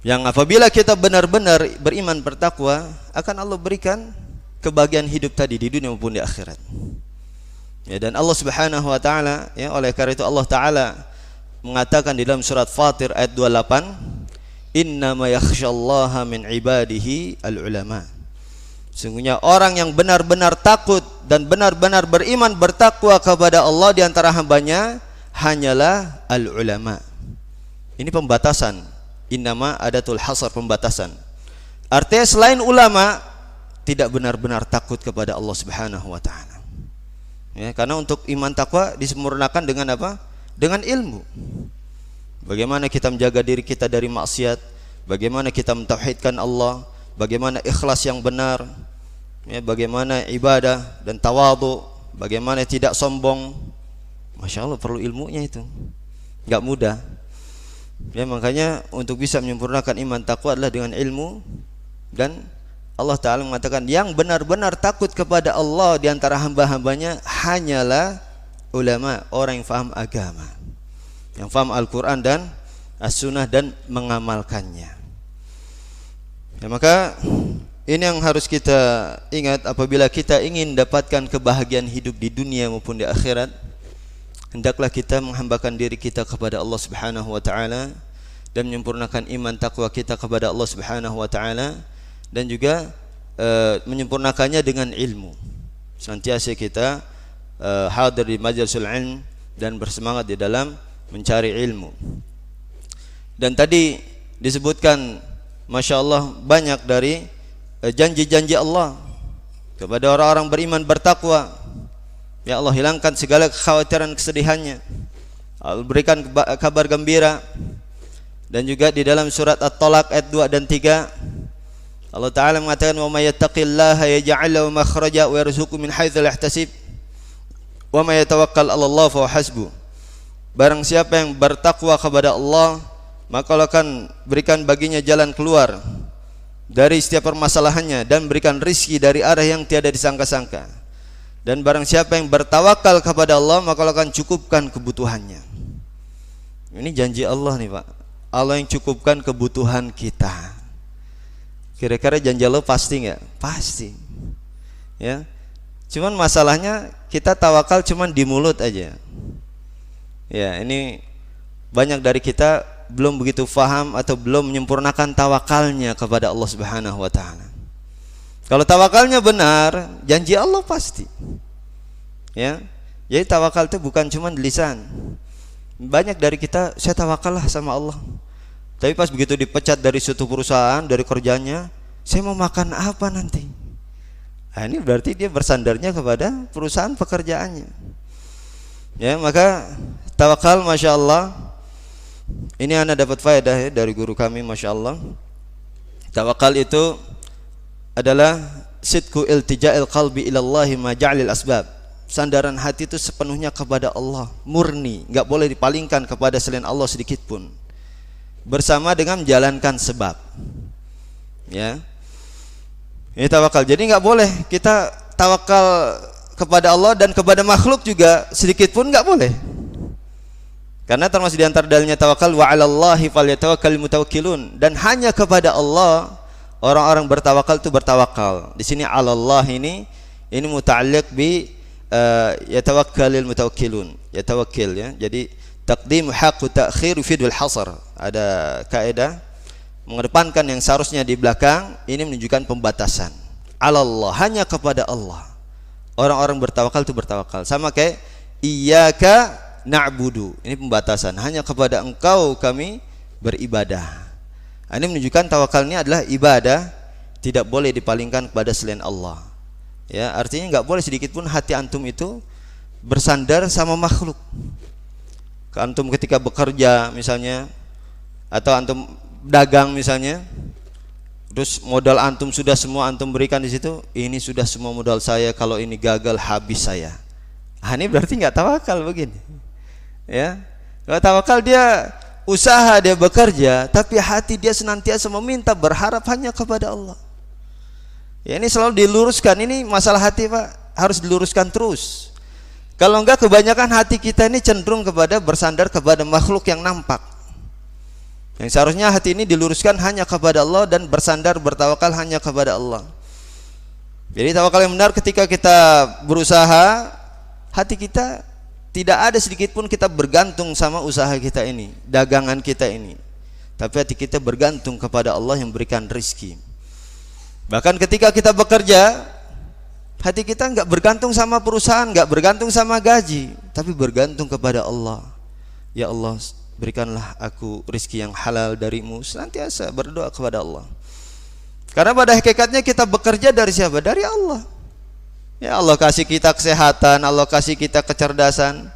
Yang apabila kita benar-benar beriman bertakwa, akan Allah berikan kebahagiaan hidup tadi di dunia maupun di akhirat. Ya, dan Allah Subhanahu wa Ta'ala, ya, oleh karena itu Allah Ta'ala mengatakan di dalam surat Fatir ayat 28, innama yakhsyallaha min ibadihi al-ulama. Sungguhnya orang yang benar-benar takut dan benar-benar beriman bertakwa kepada Allah di antara hambanya hanyalah al-ulama. Ini pembatasan. Innama adatul hasar, pembatasan. Artinya selain ulama tidak benar-benar takut kepada Allah Subhanahu wa Ta'ala. Ya, karena untuk iman takwa disempurnakan dengan apa? Dengan ilmu. bagaimana kita menjaga diri kita dari maksiat, bagaimana kita mentauhidkan Allah, bagaimana ikhlas yang benar, ya, bagaimana ibadah dan tawadhu, bagaimana tidak sombong. Masya Allah, perlu ilmunya itu, nggak mudah. Ya, makanya untuk bisa menyempurnakan iman takwa adalah dengan ilmu. Dan Allah Ta'ala mengatakan yang benar-benar takut kepada Allah di antara hamba-hambanya hanyalah ulama, orang yang faham agama, yang faham Al-Quran dan As-Sunnah dan mengamalkannya. Ya, maka ini yang harus kita ingat apabila kita ingin dapatkan kebahagiaan hidup di dunia maupun di akhirat. Hendaklah kita menghambakan diri kita kepada Allah Subhanahu wa taala dan menyempurnakan iman takwa kita kepada Allah Subhanahu wa taala, dan juga menyempurnakannya dengan ilmu. Senantiasa kita hadir di majlisul ilm dan bersemangat di dalam mencari ilmu. Dan tadi disebutkan Masya Allah banyak dari janji-janji Allah kepada orang-orang beriman bertakwa. Ya Allah, hilangkan segala kekhawatiran kesedihannya, Allah berikan kabar gembira. Dan juga di dalam surat At-Talaq ayat 2 dan 3 Allah Ta'ala mengatakan wa may yattaqillaha yaj'al lahu makhraja wa yarzuqhu min haitsu la yahtasib wa may yatawakkal 'ala Allah fa huwa hasbuh. Barang siapa yang bertakwa kepada Allah, maka Allah akan berikan baginya jalan keluar dari setiap permasalahannya dan berikan rizki dari arah yang tiada disangka-sangka. Dan barang siapa yang bertawakal kepada Allah, maka Allah akan cukupkan kebutuhannya. Ini janji Allah nih Pak, Allah yang cukupkan kebutuhan kita. Kira-kira janji Allah pasti nggak? Pasti. Ya. Cuman masalahnya kita tawakal cuman di mulut aja. Ya, ini banyak dari kita belum begitu faham atau belum menyempurnakan tawakalnya kepada Allah Subhanahu wa taala. Kalau tawakalnya benar, janji Allah pasti. Ya. Jadi tawakal itu bukan cuma di lisan. Banyak dari kita, saya tawakallah sama Allah. Tapi pas begitu dipecat dari suatu perusahaan, dari kerjanya, saya mau makan apa nanti? Nah, ini berarti dia bersandarnya kepada perusahaan pekerjaannya. Ya, maka tawakal Masya Allah. Ini anak dapat faedah ya dari guru kami Masya Allah. Tawakal itu adalah sidku iltija'il qalbi ilallahi ma ja'lil asbab. Sandaran hati itu sepenuhnya kepada Allah, murni, enggak boleh dipalingkan kepada selain Allah sedikit pun, bersama dengan menjalankan sebab. Ya. Ini tawakal. Jadi enggak boleh kita tawakal kepada Allah dan kepada makhluk juga sedikit pun enggak boleh. Karena termasuk di antara dalilnya tawakal wa 'alallahi falyatawakkalul mutawakkilun, dan hanya kepada Allah orang-orang bertawakal itu bertawakal. Di sini 'alallah ini muta'alliq bi yatawakkalul mutawakkilun, yatawakkil ya. Jadi taqdim haqqu ta'khir yufidul hasar. Ada kaidah mengedepankan yang seharusnya di belakang, ini menunjukkan pembatasan. 'Alallah, hanya kepada Allah. Orang-orang bertawakal itu bertawakal. Sama kayak iyyaka na'budu. Ini pembatasan, hanya kepada Engkau kami beribadah. Ini menunjukkan tawakalnya adalah ibadah, tidak boleh dipalingkan kepada selain Allah. Ya, artinya enggak boleh sedikit pun hati antum itu bersandar sama makhluk. Antum ketika bekerja misalnya, atau antum dagang misalnya, terus modal antum sudah semua antum berikan di situ, ini sudah semua modal saya, kalau ini gagal habis saya. Ini berarti enggak tawakal begini. Ya. Kalau tawakal dia usaha, dia bekerja, tapi hati dia senantiasa meminta, berharap hanya kepada Allah. Ya, ini selalu diluruskan. Ini masalah hati Pak, harus diluruskan terus. Kalau enggak, kebanyakan hati kita ini cenderung kepada bersandar kepada makhluk yang nampak. Yang seharusnya hati ini diluruskan hanya kepada Allah dan bersandar, bertawakal hanya kepada Allah. Jadi tawakal yang benar ketika kita berusaha, hati kita tidak ada sedikit pun kita bergantung sama usaha kita ini, dagangan kita ini, tapi hati kita bergantung kepada Allah yang berikan rizki. Bahkan ketika kita bekerja, hati kita enggak bergantung sama perusahaan, enggak bergantung sama gaji, tapi bergantung kepada Allah. Ya Allah, berikanlah aku rizki yang halal darimu. Senantiasa berdoa kepada Allah. Karena pada hakikatnya kita bekerja dari siapa? Dari Allah. Ya, Allah kasih kita kesehatan, Allah kasih kita kecerdasan.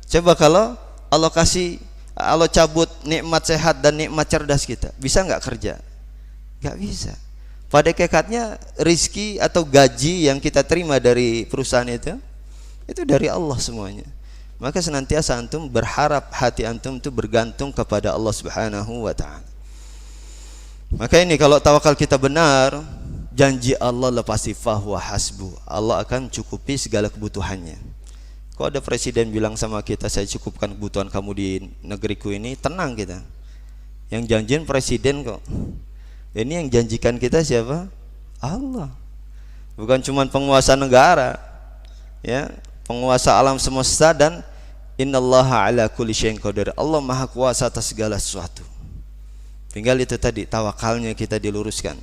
Coba kalau Allah kasih Allah cabut nikmat sehat dan nikmat cerdas kita, bisa nggak kerja? Nggak bisa. Pada hakikatnya rizki atau gaji yang kita terima dari perusahaan itu dari Allah semuanya. Maka senantiasa antum berharap, hati antum itu bergantung kepada Allah Subhanahu wa ta'ala. Maka ini kalau tawakal kita benar, janji Allah pasti fahuwa hasbu, Allah akan cukupi segala kebutuhannya. Kalau ada presiden bilang sama kita, saya cukupkan kebutuhan kamu di negeriku ini, tenang kita. Yang janjiin presiden kok. Ini yang janjikan kita siapa? Allah. Bukan cuma penguasa negara, ya, penguasa alam semesta, dan innallaha ala kulli syai'in qadir. Allah maha kuasa atas segala sesuatu. Tinggal itu tadi, tawakalnya kita diluruskan.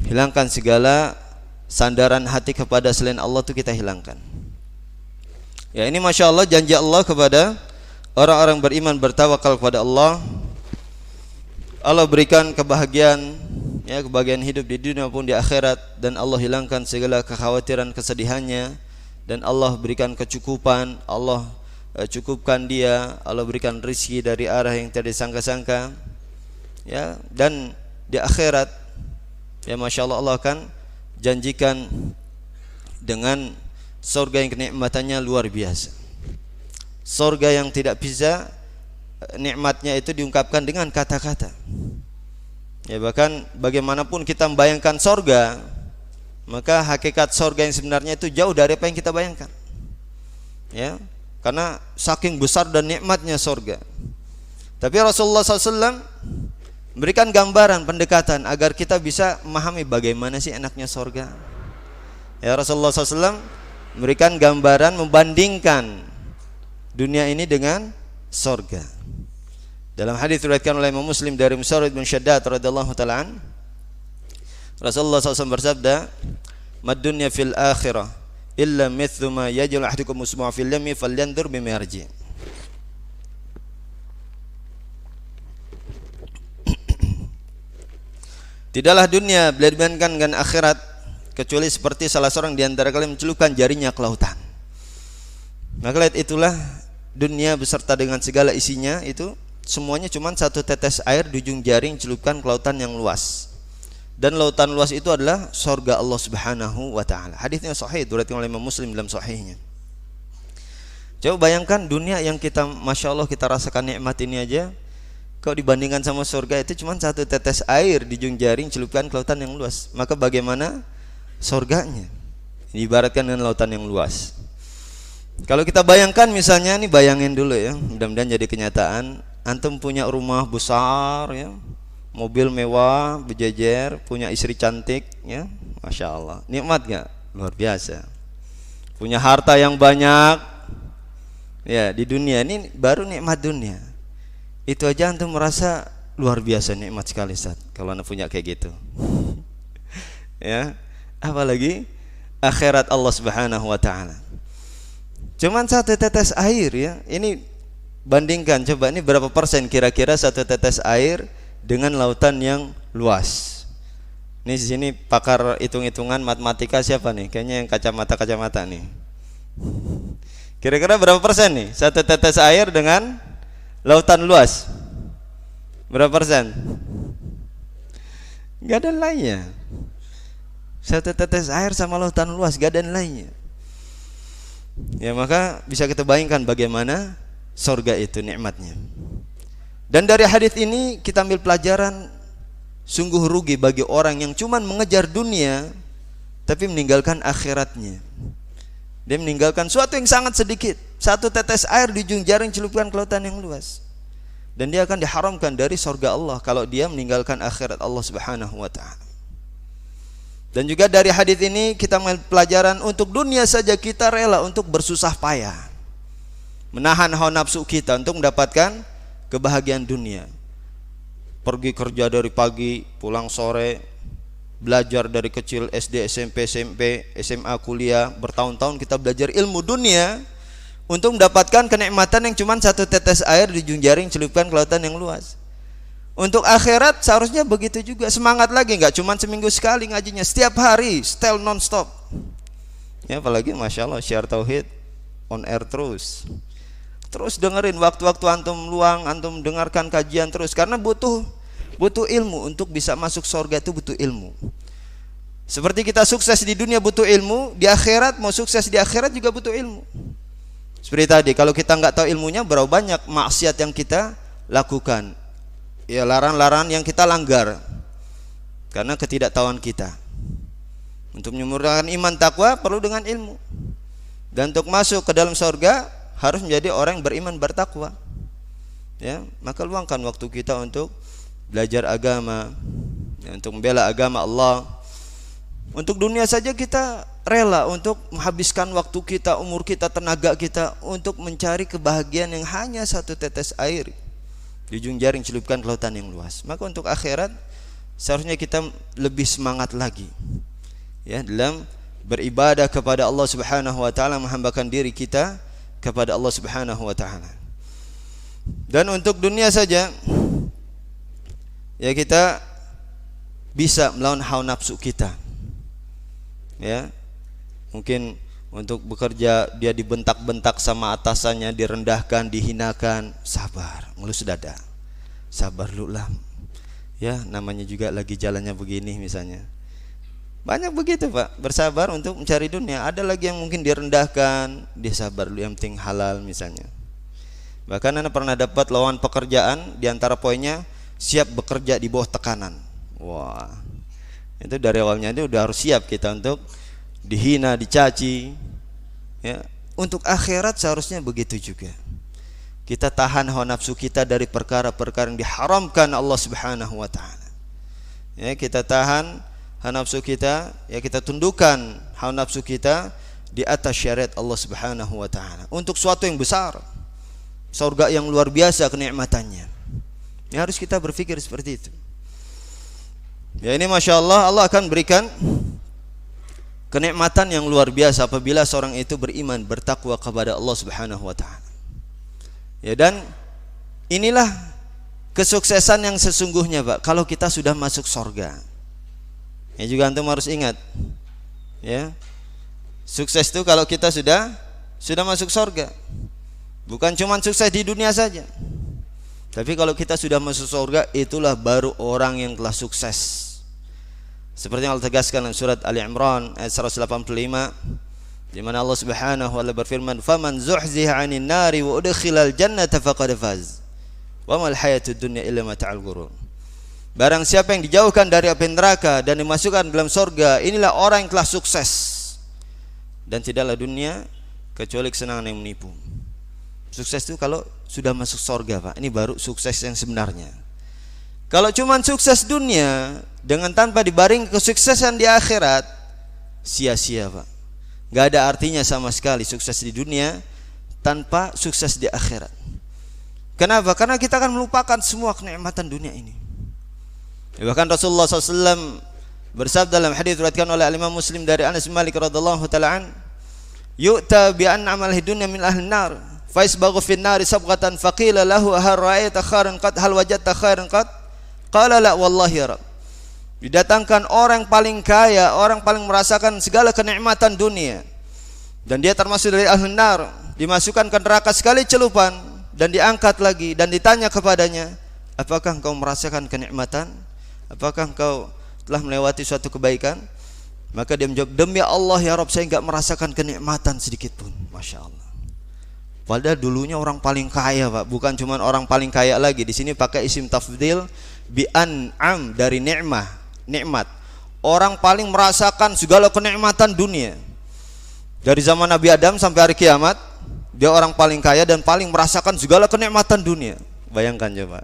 Hilangkan segala sandaran hati kepada selain Allah itu kita hilangkan. Ya, ini Masya Allah janji Allah kepada orang-orang beriman bertawakal kepada Allah. Allah berikan kebahagiaan, ya, kebahagiaan hidup di dunia maupun di akhirat, dan Allah hilangkan segala kekhawatiran, kesedihannya, dan Allah berikan kecukupan. Allah cukupkan dia, Allah berikan rezeki dari arah yang tidak disangka-sangka, ya, dan di akhirat, ya, Masya Allah, Allah akan janjikan dengan surga yang kenikmatannya luar biasa. Surga yang tidak bisa nikmatnya itu diungkapkan dengan kata-kata. Ya, bahkan bagaimanapun kita membayangkan surga, maka hakikat surga yang sebenarnya itu jauh dari apa yang kita bayangkan. Ya, karena saking besar dan nikmatnya surga. Tapi Rasulullah SAW memberikan gambaran, pendekatan agar kita bisa memahami bagaimana sih enaknya surga. Ya, Rasulullah SAW memberikan gambaran, membandingkan dunia ini dengan surga. Dalam hadis diriwayatkan oleh Imam Muslim dari Musarrid bin Syaddad radhiyallahu ta'ala an, Rasulullah SAW bersabda, "Mad dunya fil akhirah illa mithlu ma yaj'al ahadukum usbu'a fil yammi falyanzur bima yarji." Tidaklah dunia bila dibandingkan dengan akhirat kecuali seperti salah seorang di antara kalian mencelupkan jarinya ke lautan. Maka lihat, itulah dunia beserta dengan segala isinya, itu semuanya cuma satu tetes air di ujung jari celupkan ke lautan yang luas. Dan lautan luas itu adalah surga Allah Subhanahu wa ta'ala. Hadisnya sahih, diriwayatkan oleh Imam Muslim dalam sahihnya. Coba bayangkan dunia yang kita, Masya Allah, kita rasakan nikmat ini aja, kalau dibandingkan sama surga itu cuma satu tetes air di ujung jari celupkan ke lautan yang luas. Maka bagaimana surganya? Diibaratkan dengan lautan yang luas. Kalau kita bayangkan misalnya, nih bayangin dulu ya, mudah-mudahan jadi kenyataan. Antum punya rumah besar, ya, mobil mewah berjejer, punya istri cantik, ya, Masya Allah, nikmat gak? Luar biasa. Punya harta yang banyak, ya, di dunia ini baru nikmat dunia. Itu aja antum merasa luar biasa, nikmat sekali, Ustaz, kalau anda punya kayak gitu. Ya, apalagi akhirat Allah Subhanahu wa ta'ala. Cuman satu tetes air, ya. Ini bandingkan, coba ini berapa persen kira-kira satu tetes air dengan lautan yang luas. Ini di sini pakar hitung-hitungan matematika siapa nih? Kayaknya yang kacamata nih. Kira-kira berapa persen nih satu tetes air dengan lautan luas? Berapa persen? Gak ada lainnya. Satu tetes air sama lautan luas, gak ada lainnya. Ya, maka bisa kita bayangkan bagaimana surga itu nikmatnya. Dan dari hadis ini kita ambil pelajaran, sungguh rugi bagi orang yang cuman mengejar dunia tapi meninggalkan akhiratnya. Dia meninggalkan suatu yang sangat sedikit, satu tetes air di ujung jaring celupkan ke lautan yang luas, dan dia akan diharamkan dari surga Allah kalau dia meninggalkan akhirat Allah Subhanahu wa ta'ala. Dan juga dari hadis ini kita ambil pelajaran, untuk dunia saja kita rela untuk bersusah payah, menahan hawa nafsu kita untuk mendapatkan kebahagiaan dunia. Pergi kerja dari pagi, pulang sore, belajar dari kecil SD, SMP, SMA, kuliah, bertahun-tahun kita belajar ilmu dunia untuk mendapatkan kenikmatan yang cuma satu tetes air di ujung jaring celupkan ke lautan yang luas. Untuk akhirat seharusnya begitu juga, semangat lagi, nggak cuma seminggu sekali ngajinya, setiap hari, setel non-stop. Ya, apalagi Masya Allah syiar tauhid on air terus terus dengerin waktu-waktu antum luang, antum dengarkan kajian terus, karena butuh ilmu. Untuk bisa masuk surga itu butuh ilmu. Seperti kita sukses di dunia butuh ilmu, di akhirat mau sukses di akhirat juga butuh ilmu. Seperti tadi, kalau kita nggak tahu ilmunya, berapa banyak maksiat yang kita lakukan, ya larangan-larangan yang kita langgar karena ketidaktahuan kita. Untuk menyempurnakan iman takwa perlu dengan ilmu. Dan untuk masuk ke dalam surga harus menjadi orang yang beriman bertakwa. Ya, maka luangkan waktu kita untuk belajar agama, ya, untuk membela agama Allah. Untuk dunia saja kita rela untuk menghabiskan waktu kita, umur kita, tenaga kita untuk mencari kebahagiaan yang hanya satu tetes air di ujung jaring celupkan ke lautan yang luas. Maka untuk akhirat seharusnya kita lebih semangat lagi, ya, dalam beribadah kepada Allah Subhanahu wa taala, menghambakan diri kita kepada Allah Subhanahu wa taala. Dan untuk dunia saja, ya, kita bisa melawan hawa nafsu kita. Ya, mungkin untuk bekerja dia dibentak-bentak sama atasannya, direndahkan, dihinakan, sabar, ngelus dada, sabar lu lah, ya, namanya juga lagi jalannya begini misalnya. Banyak begitu Pak, bersabar untuk mencari dunia. Ada lagi yang mungkin direndahkan, dia sabar lu, yang penting halal misalnya. Bahkan Anda pernah dapat lawan pekerjaan, diantara poinnya siap bekerja di bawah tekanan. Wah, itu dari awalnya itu udah harus siap kita untuk dihina, dicaci, ya. Untuk akhirat seharusnya begitu juga. Kita tahan hawa nafsu kita dari perkara-perkara yang diharamkan Allah Subhanahu wa taala. Ya, kita tahan hawa nafsu kita, ya, kita tundukkan hawa nafsu kita di atas syariat Allah Subhanahu wa taala untuk suatu yang besar, surga yang luar biasa kenikmatannya. Ya, harus kita berpikir seperti itu. Ya, ini Masya Allah, Allah akan berikan kenikmatan yang luar biasa apabila seorang itu beriman, bertakwa kepada Allah Subhanahu wa taala. Ya, dan inilah kesuksesan yang sesungguhnya Pak, kalau kita sudah masuk surga. Ya, juga antum harus ingat, ya, sukses itu kalau kita sudah masuk surga. Bukan cuma sukses di dunia saja, tapi kalau kita sudah masuk surga, itulah baru orang yang telah sukses. Seperti yang Allah tegaskan dalam surat Ali Imran ayat 185, di mana Allah Subhanahu wa taala berfirman, "Faman zuhziha 'anil nari wa udkhilal jannata faqad faz. Wa mal hayatud dunya illa mata'ul ghurur." Barang siapa yang dijauhkan dari api neraka dan dimasukkan dalam surga, inilah orang yang telah sukses. Dan tidaklah dunia kecuali kesenangan yang menipu. Sukses itu kalau sudah masuk surga Pak, ini baru sukses yang sebenarnya. Kalau cuma sukses dunia dengan tanpa dibaring kesuksesan di akhirat, sia-sia Pak. Gak ada artinya sama sekali sukses di dunia tanpa sukses di akhirat. Kenapa? Karena kita akan melupakan semua kenikmatan dunia ini. Bahkan Rasulullah SAW bersabda dalam hadis diriwayatkan oleh Imam Muslim dari Anas bin Malik radhiyallahu taala an, "Yu'ta bi an'amal dunya min ahli nar, fa yasbaghu fin nari sabghatan faqila lahu hal ra'aita khairan qad hal wajadta khairan qad?" Qala la wallahi ya Rabb. Didatangkan orang paling kaya, orang paling merasakan segala kenikmatan dunia, dan dia termasuk dari ahli nar, dimasukkan ke neraka sekali celupan dan diangkat lagi dan ditanya kepadanya, "Apakah engkau merasakan kenikmatan? Apakah engkau telah melewati suatu kebaikan?" Maka dia menjawab, "Demi Allah ya Rabb, saya enggak merasakan kenikmatan sedikit pun." Masya Allah. Padahal dulunya orang paling kaya Pak, bukan cuma orang paling kaya lagi. Di sini pakai isim tafdil bi an'am, dari nikmat. Orang paling merasakan segala kenikmatan dunia. Dari zaman Nabi Adam sampai hari kiamat, dia orang paling kaya dan paling merasakan segala kenikmatan dunia. Bayangkan coba.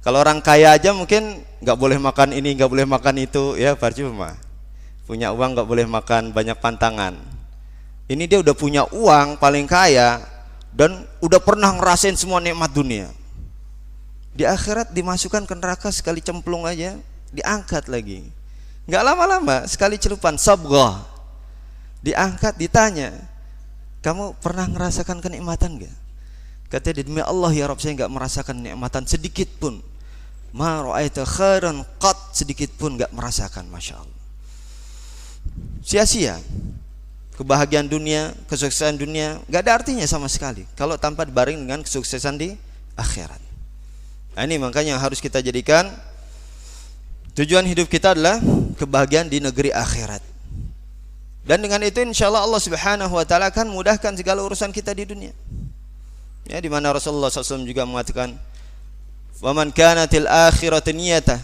Kalau orang kaya aja mungkin nggak boleh makan ini, nggak boleh makan itu, ya percuma. Punya uang nggak boleh makan banyak pantangan. Ini dia udah punya uang, paling kaya, dan udah pernah ngerasain semua nikmat dunia. Di akhirat dimasukkan ke neraka sekali cemplung aja, diangkat lagi. Nggak lama-lama, sekali celupan, sabghah, diangkat, ditanya, "Kamu pernah ngerasakan kenikmatan nggak?" Kata dia, "Demi Allah ya Rabb, saya nggak merasakan kenikmatan sedikit pun. Ma ra'aita khairan qat," sedikit pun nggak merasakan. Masya Allah. Sia-sia. kebahagiaan dunia, kesuksesan dunia enggak ada artinya sama sekali kalau tanpa dibaring dengan kesuksesan di akhirat. Nah, ini makanya harus kita jadikan tujuan hidup kita adalah kebahagiaan di negeri akhirat. Dan dengan itu insyaallah Allah Subhanahu wa taala akan mudahkan segala urusan kita di dunia. Ya, di mana Rasulullah SAW juga mengatakan, "Wa man kanatil akhiratu niyata,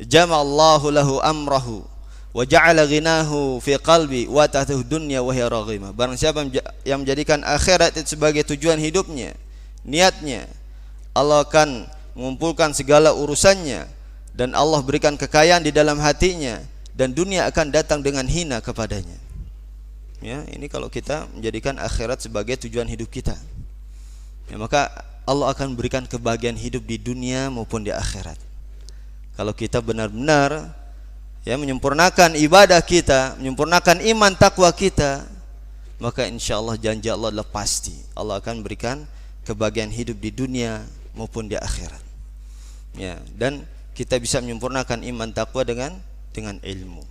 jama'allahu lahu amrahu wa ja'ala ghinahu fi qalbi wa tahtuhu dunya wa hiya raghimah." Barang siapa yang menjadikan akhirat itu sebagai tujuan hidupnya, niatnya, Allah akan mengumpulkan segala urusannya dan Allah berikan kekayaan di dalam hatinya dan dunia akan datang dengan hina kepadanya. Ya, ini kalau kita menjadikan akhirat sebagai tujuan hidup kita. Ya, maka Allah akan berikan kebahagiaan hidup di dunia maupun di akhirat. Kalau kita benar-benar menyempurnakan ibadah kita, menyempurnakan iman takwa kita, maka insyaallah janji Allah adalah pasti. Allah akan berikan kebahagiaan hidup di dunia maupun di akhirat. Ya, dan kita bisa menyempurnakan iman takwa dengan ilmu.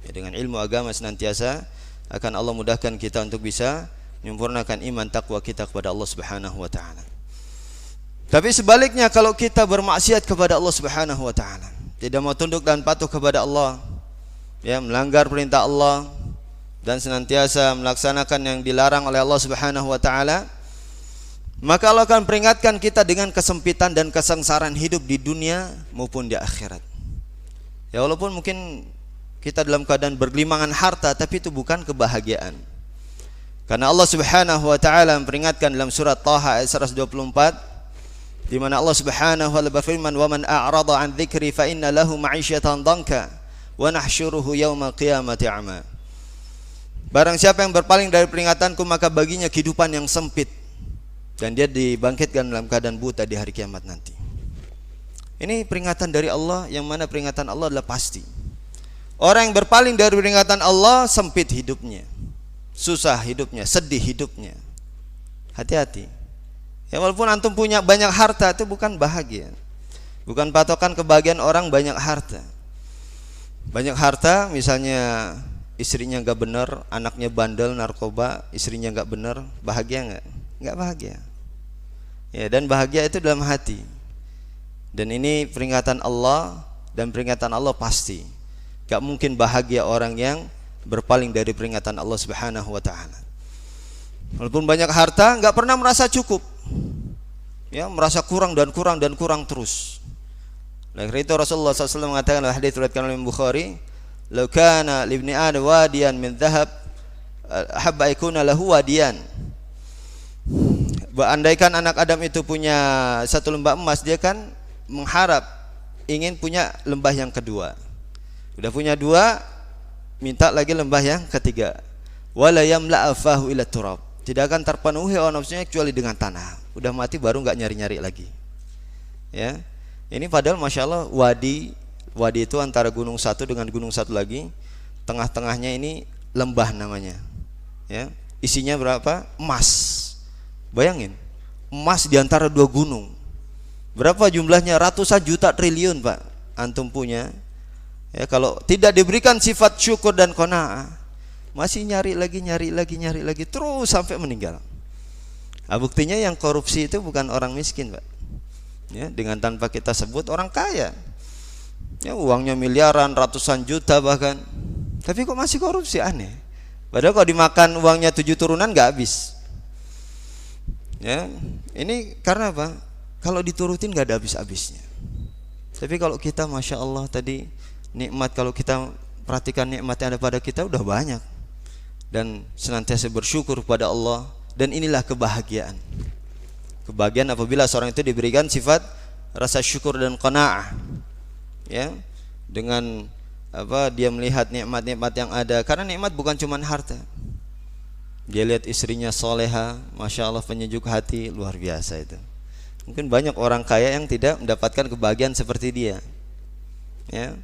Ya, dengan ilmu agama senantiasa akan Allah mudahkan kita untuk bisa menyempurnakan iman takwa kita kepada Allah Subhanahu wa taala. Tapi sebaliknya kalau kita bermaksiat kepada Allah Subhanahu wa taala, tidak mau tunduk dan patuh kepada Allah, ya, melanggar perintah Allah dan senantiasa melaksanakan yang dilarang oleh Allah Subhanahu wa taala, maka Allah akan peringatkan kita dengan kesempitan dan kesengsaraan hidup di dunia maupun di akhirat. Ya, walaupun mungkin kita dalam keadaan bergelimangan harta, tapi itu bukan kebahagiaan. Karena Allah Subhanahu wa taala memperingatkan dalam surat Taha ayat 124, di mana Allah Subhanahu wa taala berfirman, "Wa man a'rada 'an dzikri fa inna lahu ma'isyatan dhanka wa nahsyuruhu yaumal qiyamati a'ma." Barang siapa yang berpaling dari peringatanku, maka baginya kehidupan yang sempit dan dia dibangkitkan dalam keadaan buta di hari kiamat nanti. Ini peringatan dari Allah, yang mana peringatan Allah adalah pasti. Orang yang berpaling dari peringatan Allah sempit hidupnya, susah hidupnya, sedih hidupnya. Hati-hati. Ya, walaupun antum punya banyak harta, itu bukan bahagia. Bukan patokan kebahagiaan orang banyak harta. Banyak harta, misalnya istrinya enggak benar, anaknya bandel, narkoba, istrinya enggak benar, bahagia enggak? Enggak bahagia. Ya, dan bahagia itu dalam hati. Dan ini peringatan Allah, dan peringatan Allah pasti. Enggak mungkin bahagia orang yang berpaling dari peringatan Allah Subhanahu wa taala. Walaupun banyak harta, enggak pernah merasa cukup. Ya, merasa kurang dan kurang dan kurang terus. Oleh karena itu Rasulullah SAW mengatakan dalam hadis riwayat oleh Bukhari, "Law kana li ibni adam wadiyan min dhahab, habba yakuna lahu wadiyan." Andaikan anak Adam itu punya satu lembah emas, dia kan mengharap ingin punya lembah yang kedua. Sudah punya dua, minta lagi lembah yang ketiga. Wala yamla afahu ila turab. Tidak akan terpenuhi hawa nafsunya kecuali dengan tanah. Udah mati baru enggak nyari-nyari lagi. Ya. Ini padahal Masya Allah wadi itu antara gunung satu dengan gunung satu lagi, tengah-tengahnya ini lembah namanya. Ya. Isinya berapa? Emas. Bayangin, emas di antara dua gunung. Berapa jumlahnya? Ratusan juta triliun, Pak. Antum punya. Ya, kalau tidak diberikan sifat syukur dan qanaah, masih nyari lagi terus sampai meninggal. Nah, buktinya yang korupsi itu bukan orang miskin, Pak. Ya, dengan tanpa kita sebut orang kaya. Ya, uangnya miliaran, ratusan juta bahkan. Tapi kok masih korupsi, aneh. Padahal kalau dimakan uangnya 7 turunan enggak habis. Ya, ini karena apa? Kalau diturutin enggak ada habis-habisnya. Tapi kalau kita Masya Allah tadi nikmat, kalau kita perhatikan nikmat yang ada pada kita udah banyak. Dan senantiasa bersyukur kepada Allah, dan inilah kebahagiaan. Kebahagiaan apabila seorang itu diberikan sifat rasa syukur dan qanaah. Ya, dengan apa dia melihat nikmat-nikmat yang ada, karena nikmat bukan cuma harta. Dia lihat istrinya soleha, Masya Allah penyejuk hati, luar biasa itu. Mungkin banyak orang kaya yang tidak mendapatkan kebahagiaan seperti dia. Ya,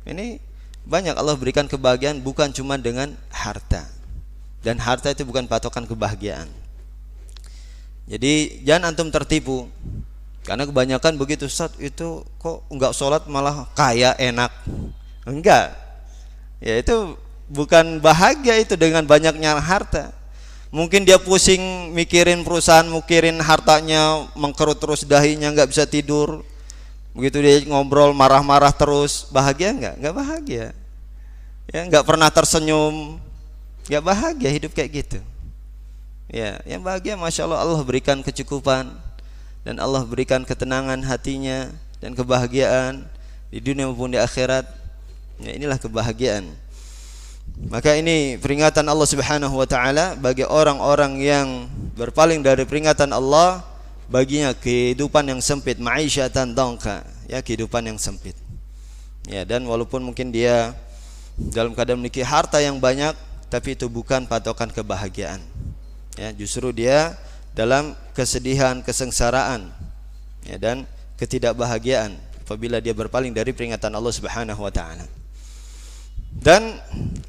ini banyak Allah berikan kebahagiaan bukan cuma dengan harta. Dan harta itu bukan patokan kebahagiaan. Jadi jangan antum tertipu. Karena kebanyakan begitu, Ustaz, itu kok enggak sholat malah kaya, enak. Enggak. Ya itu bukan bahagia itu dengan banyaknya harta. Mungkin dia pusing mikirin perusahaan, mikirin hartanya, mengkerut terus dahinya, nggak bisa tidur. Begitu dia ngobrol marah-marah terus, bahagia nggak? Nggak bahagia. Ya, nggak pernah tersenyum, nggak bahagia hidup kayak gitu. Ya, yang bahagia masya Allah, Allah berikan kecukupan dan Allah berikan ketenangan hatinya dan kebahagiaan di dunia maupun di akhirat. Ya, inilah kebahagiaan. Maka ini peringatan Allah Subhanahu wa taala bagi orang-orang yang berpaling dari peringatan Allah, baginya kehidupan yang sempit, ma'isyatan dongka, ya, kehidupan yang sempit. Ya, dan walaupun mungkin dia dalam keadaan memiliki harta yang banyak, tapi itu bukan patokan kebahagiaan. Ya, justru dia dalam kesedihan, kesengsaraan, ya, dan ketidakbahagiaan apabila dia berpaling dari peringatan Allah Subhanahu wa taala. Dan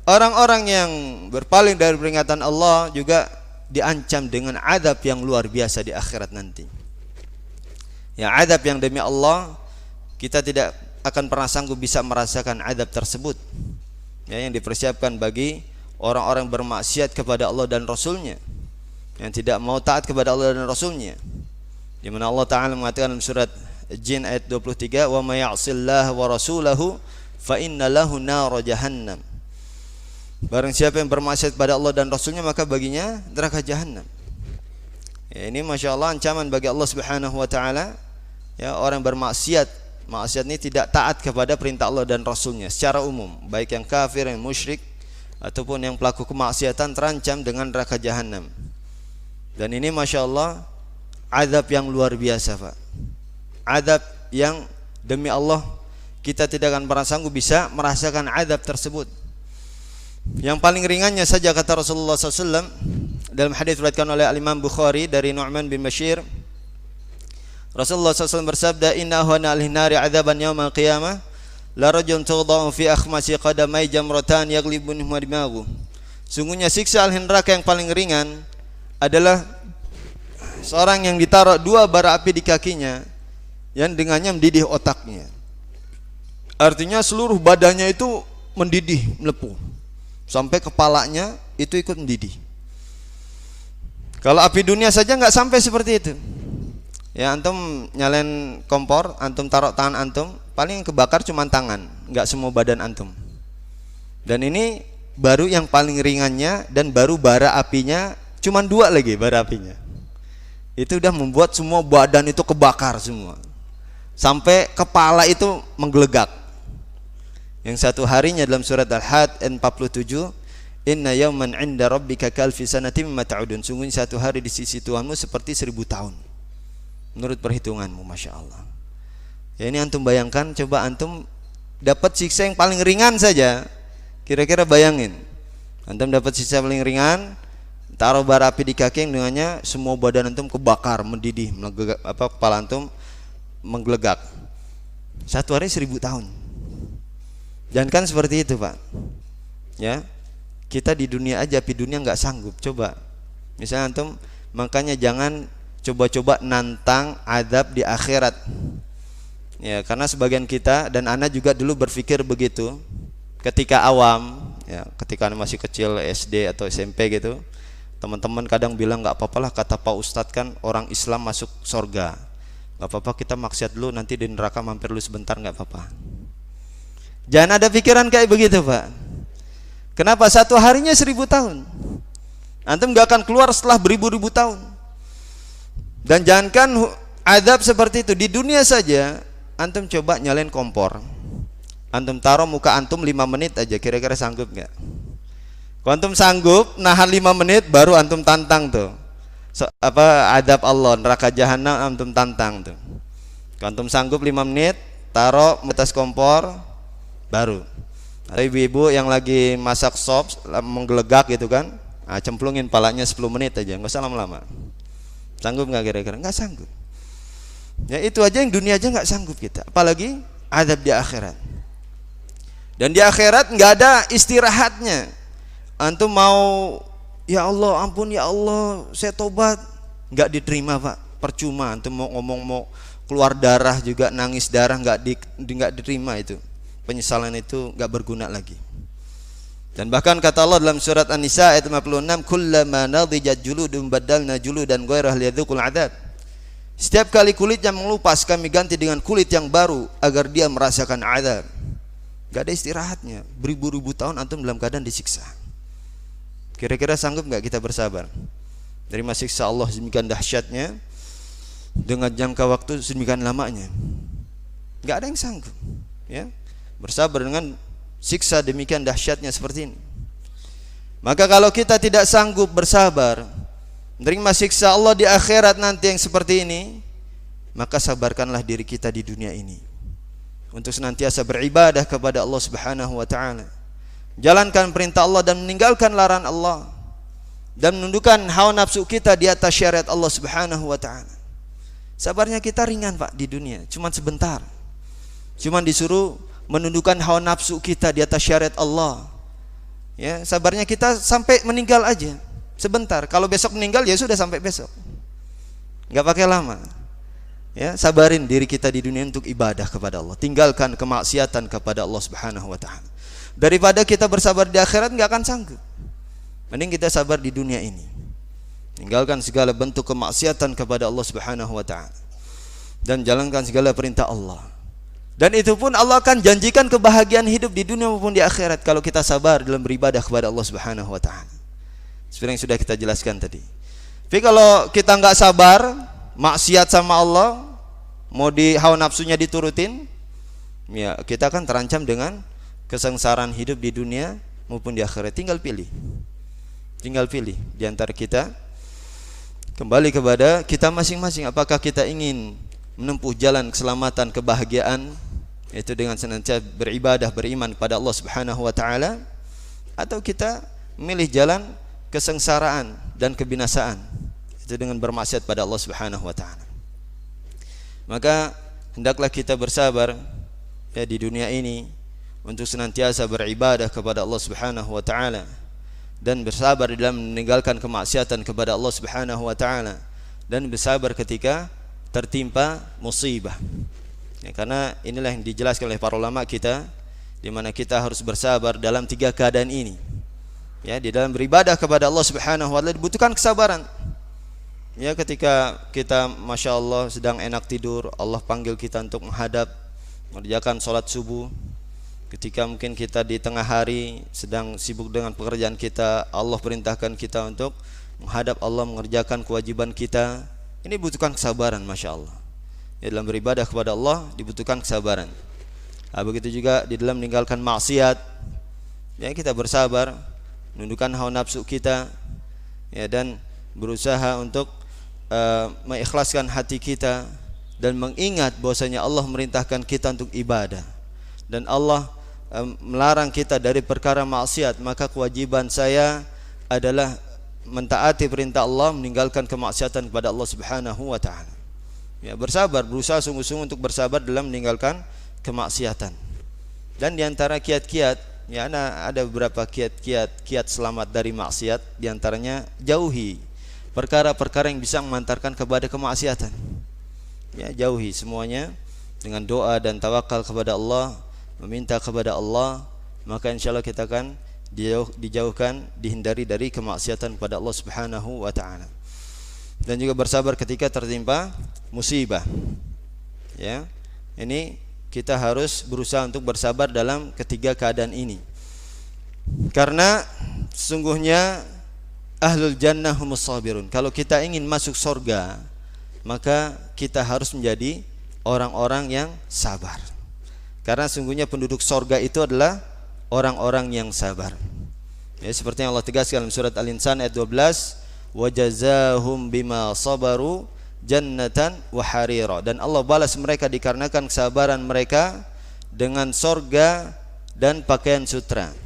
orang-orang yang berpaling dari peringatan Allah juga diancam dengan azab yang luar biasa di akhirat nanti. Ya, azab yang demi Allah kita tidak akan pernah sanggup bisa merasakan azab tersebut. Ya, yang dipersiapkan bagi orang-orang bermaksiat kepada Allah dan Rasulnya, yang tidak mau taat kepada Allah dan Rasulnya. Di mana Allah Ta'ala mengatakan dalam surat Jin ayat 23, wa may ya'sillaha wa rasulahu fa inna lahu nar jahannam. Barang siapa yang bermaksiat pada Allah dan Rasulnya, maka baginya neraka jahanam. Ya, ini masya Allah ancaman bagi Allah Subhanahu wa taala. Ya, orang bermaksiat, maksiat ini tidak taat kepada perintah Allah dan Rasulnya secara umum, baik yang kafir, yang musyrik, ataupun yang pelaku kemaksiatan, terancam dengan neraka jahanam. Dan ini masya Allah azab yang luar biasa, Pak. Azab yang demi Allah kita tidak akan pernah sanggup bisa merasakan azab tersebut. Yang paling ringannya saja kata Rasulullah SAW dalam hadis diriwayatkan oleh Imam Bukhari dari Nu'man bin Bashir, Rasulullah SAW bersabda, inna ahwana ahli nari azaban yawmal qiyamah la rajulun tughda'u fi akhmasi qadamai jamratan yaglibunhu dimaghu. Sungguhnya siksa ahli neraka yang paling ringan adalah seorang yang ditaruh dua bara api di kakinya yang dengannya mendidih otaknya. Artinya seluruh badannya itu mendidih, melepuh, sampai kepalanya itu ikut mendidih. Kalau api dunia saja nggak sampai seperti itu. Ya, antum nyalain kompor, antum taruh tangan antum, paling yang kebakar cuma tangan, nggak semua badan antum. Dan ini baru yang paling ringannya, dan baru bara apinya cuma dua lagi bara apinya. Itu udah membuat semua badan itu kebakar semua, sampai kepala itu menggelegak. Yang satu harinya dalam surat Al-Had 47, inna yawman 'inda rabbika kalfi sanatin mimma ta'udun. Sungguhnya satu hari di sisi Tuhanmu seperti 1000 tahun menurut perhitunganmu, masya Allah. Ya, ini antum bayangkan, coba antum dapat siksa yang paling ringan saja, kira-kira bayangin, antum dapat siksa paling ringan, taruh bara api di kaki yang dengannya semua badan antum kebakar, mendidih, kepala antum menggelegak. Satu hari 1000 tahun. Dan kan seperti itu, Pak. Ya, kita di dunia aja, api dunia nggak sanggup. Coba, misalnya antum, makanya jangan coba-coba nantang azab di akhirat. Ya, karena sebagian kita dan ana juga dulu berpikir begitu ketika awam, ya, ketika masih kecil SD atau SMP gitu. Teman-teman kadang bilang nggak apa-apalah, kata Pak Ustadz kan orang Islam masuk surga, nggak apa-apa kita maksiat dulu, nanti di neraka mampir dulu sebentar, nggak apa-apa. Jangan ada pikiran kayak begitu, Pak. Kenapa? Satu harinya 1000 tahun. Antum gak akan keluar setelah beribu-ribu tahun. Dan jangankan azab seperti itu, di dunia saja antum coba nyalain kompor, antum taruh muka antum 5 menit aja, kira-kira sanggup gak? Kalau antum sanggup nahan 5 menit, baru antum tantang tuh azab Allah, neraka jahanam, antum tantang tuh. Kalau antum sanggup 5 menit, taruh di atas kompor, baru. Ada ibu-ibu yang lagi masak sop menggelegak gitu kan, cemplungin palanya 10 menit aja, nggak usah lama-lama. Sanggup nggak kira-kira? Nggak sanggup. Ya, itu aja yang dunia aja nggak sanggup kita, apalagi azab di akhirat. Dan di akhirat nggak ada istirahatnya. Antum mau, ya Allah ampun, ya Allah saya tobat, nggak diterima, Pak. Percuma. Antum mau ngomong, mau keluar darah juga, nangis darah, nggak diterima itu. Penyesalan itu gak berguna lagi. Dan bahkan kata Allah dalam surat An-Nisa ayat 56, kullama nadijat juludum badalna juludan ghairah liyadzuqul adzab. Setiap kali kulitnya mengelupas, kami ganti dengan kulit yang baru agar dia merasakan azab. Gak ada istirahatnya, beribu-ribu tahun antum dalam keadaan disiksa. Kira-kira sanggup gak kita bersabar terima siksa Allah sedemikian dahsyatnya dengan jangka waktu sedemikian lamanya? Gak ada yang sanggup, ya, bersabar dengan siksa demikian dahsyatnya seperti ini. Maka kalau kita tidak sanggup bersabar menerima siksa Allah di akhirat nanti yang seperti ini, maka sabarkanlah diri kita di dunia ini untuk senantiasa beribadah kepada Allah Subhanahu wa taala. Jalankan perintah Allah dan meninggalkan larangan Allah, dan menundukkan hawa nafsu kita di atas syariat Allah Subhanahu wa taala. Sabarnya kita ringan, Pak, di dunia, cuman sebentar. Cuman disuruh menundukkan hawa nafsu kita di atas syariat Allah. Ya, sabarnya kita sampai meninggal aja, sebentar. Kalau besok meninggal ya sudah sampai besok. Enggak pakai lama. Ya, sabarin diri kita di dunia untuk ibadah kepada Allah. Tinggalkan kemaksiatan kepada Allah Subhanahu wa taala. Daripada kita bersabar di akhirat enggak akan sanggup. Mending kita sabar di dunia ini. Tinggalkan segala bentuk kemaksiatan kepada Allah Subhanahu wa taala dan jalankan segala perintah Allah. Dan itu pun Allah akan janjikan kebahagiaan hidup di dunia maupun di akhirat kalau kita sabar dalam beribadah kepada Allah Subhanahu wa taala. Seperti yang sudah kita jelaskan tadi. Tapi kalau kita enggak sabar, maksiat sama Allah, mau di hawa nafsunya diturutin, ya kita akan terancam dengan kesengsaraan hidup di dunia maupun di akhirat. Tinggal pilih di antara kita, kembali kepada kita masing-masing. Apakah kita ingin menempuh jalan keselamatan, kebahagiaan, yaitu dengan senantiasa beribadah, beriman kepada Allah Subhanahu wa taala, atau kita memilih jalan kesengsaraan dan kebinasaan, itu dengan bermaksiat pada Allah Subhanahu wa taala. Maka hendaklah kita bersabar ya di dunia ini untuk senantiasa beribadah kepada Allah Subhanahu wa taala dan bersabar dalam meninggalkan kemaksiatan kepada Allah Subhanahu wa taala, dan bersabar ketika tertimpa musibah. Ya, karena inilah yang dijelaskan oleh para ulama kita, di mana kita harus bersabar dalam 3 keadaan ini. Ya, di dalam beribadah kepada Allah Subhanahu wa taala dibutuhkan kesabaran. Ya, ketika kita Masya Allah sedang enak tidur, Allah panggil kita untuk menghadap, mengerjakan sholat subuh. Ketika mungkin kita di tengah hari sedang sibuk dengan pekerjaan kita, Allah perintahkan kita untuk menghadap Allah, mengerjakan kewajiban kita. Ini butuhkan kesabaran, Masya Allah. Ya, dalam beribadah kepada Allah dibutuhkan kesabaran. Nah, begitu juga di dalam meninggalkan maksiat, ya kita bersabar, menundukkan hawa nafsu kita, ya, dan berusaha untuk mengikhlaskan hati kita dan mengingat bahwasanya Allah merintahkan kita untuk ibadah, dan Allah melarang kita dari perkara maksiat. Maka kewajiban saya adalah mentaati perintah Allah, meninggalkan kemaksiatan kepada Allah Subhanahu wa taala. Ya, bersabar, berusaha sungguh-sungguh untuk bersabar dalam meninggalkan kemaksiatan. Dan di antara kiat-kiat, ya, ada beberapa kiat selamat dari maksiat. Di antaranya jauhi perkara-perkara yang bisa mengantarkan kepada kemaksiatan. Ya, jauhi semuanya dengan doa dan tawakal kepada Allah, meminta kepada Allah, maka insyaallah kita akan dijauhkan, dihindari dari kemaksiatan kepada Allah Subhanahu wa taala. Dan juga bersabar ketika tertimpa musibah. Ya. Ini kita harus berusaha untuk bersabar dalam ketiga keadaan ini. Karena sesungguhnya ahlul jannah humus sabirun. Kalau kita ingin masuk surga, maka kita harus menjadi orang-orang yang sabar. Karena sungguhnya penduduk surga itu adalah orang-orang yang sabar. Ya, seperti yang Allah tegaskan dalam surat Al-Insan ayat 12, wa jazaahum bima sabaru jannatan wa harira. Dan Allah balas mereka dikarenakan kesabaran mereka dengan surga dan pakaian sutra.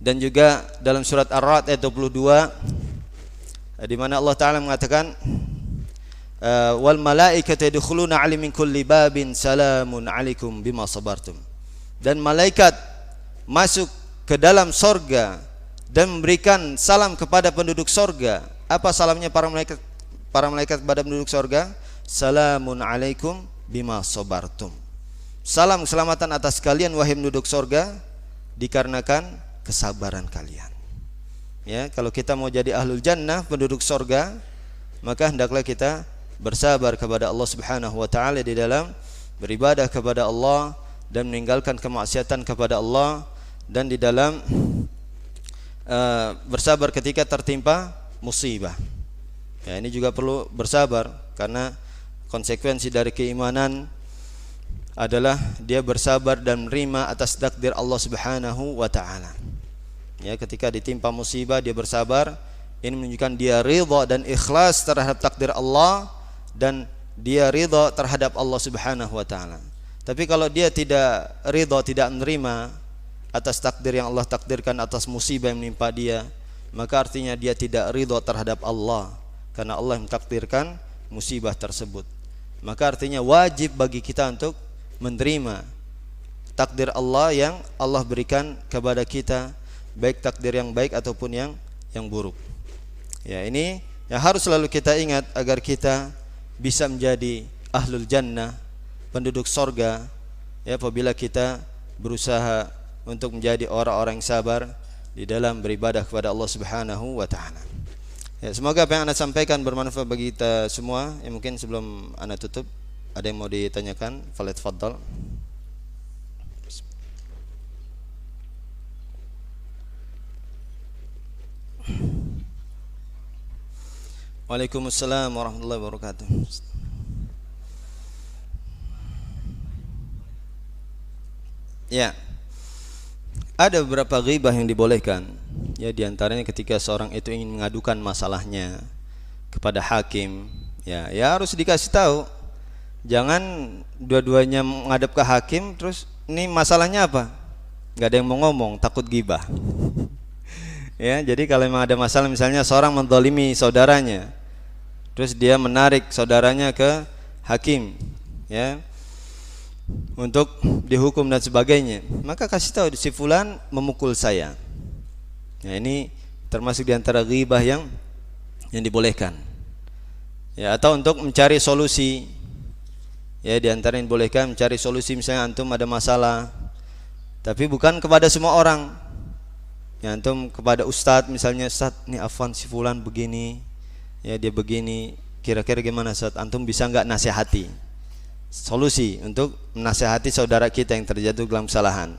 Dan juga dalam surat Ar-Ra'd ayat 22, di mana Allah Ta'ala mengatakan wal malaikatu yadkhuluna 'alaihi min kulli babin salamun 'alaikum bima sabartum. Dan malaikat masuk ke dalam surga dan memberikan salam kepada penduduk surga. Apa salamnya para malaikat kepada penduduk surga? Salamun 'alaikum bima sabartum. Salam keselamatan atas kalian wahai penduduk surga dikarenakan kesabaran kalian. Ya, kalau kita mau jadi ahlul jannah, penduduk sorga, maka hendaklah kita bersabar kepada Allah Subhanahu wa taala di dalam beribadah kepada Allah dan meninggalkan kemaksiatan kepada Allah, dan di dalam bersabar ketika tertimpa musibah. Ya, ini juga perlu bersabar karena konsekuensi dari keimanan adalah dia bersabar dan menerima atas takdir Allah Subhanahu wa taala. Ya, ketika ditimpa musibah dia bersabar, ini menunjukkan dia ridha dan ikhlas terhadap takdir Allah dan dia ridha terhadap Allah Subhanahu wa taala. Tapi kalau dia tidak ridha, tidak menerima atas takdir yang Allah takdirkan atas musibah yang menimpa dia, maka artinya dia tidak ridha terhadap Allah karena Allah yang mentakdirkan musibah tersebut. Maka artinya wajib bagi kita untuk menerima takdir Allah yang Allah berikan kepada kita, baik takdir yang baik ataupun yang buruk. Ya, ini yang harus selalu kita ingat agar kita bisa menjadi ahlul jannah, penduduk sorga. Ya, apabila kita berusaha untuk menjadi orang-orang yang sabar di dalam beribadah kepada Allah Subhanahu wa taala. Ya, semoga apa yang Anda sampaikan bermanfaat bagi kita semua. Ya, mungkin sebelum Anda tutup ada yang mau ditanyakan? Falyatfaddal. Waalaikumsalam warahmatullahi wabarakatuh. Ya, ada beberapa ghibah yang dibolehkan. Ya, diantaranya ketika seorang itu ingin mengadukan masalahnya kepada hakim, ya harus dikasih tahu. Jangan dua-duanya menghadap ke hakim terus ini masalahnya apa? Gak ada yang mau ngomong, takut ghibah. Ya, jadi kalau memang ada masalah, misalnya seorang menzalimi saudaranya, terus dia menarik saudaranya ke hakim, ya, untuk dihukum dan sebagainya, maka kasih tahu si fulan memukul saya. Ya, ini termasuk diantara ghibah yang dibolehkan. Ya, atau untuk mencari solusi. Ya, diantara yang dibolehkan mencari solusi, misalnya antum ada masalah, tapi bukan kepada semua orang. Ya, antum kepada ustadz misalnya, Ustadz, ini afwan si fulan begini, ya dia begini, kira-kira gimana Ustadz? Antum bisa enggak nasihati? Solusi untuk menasihati saudara kita yang terjatuh dalam kesalahan.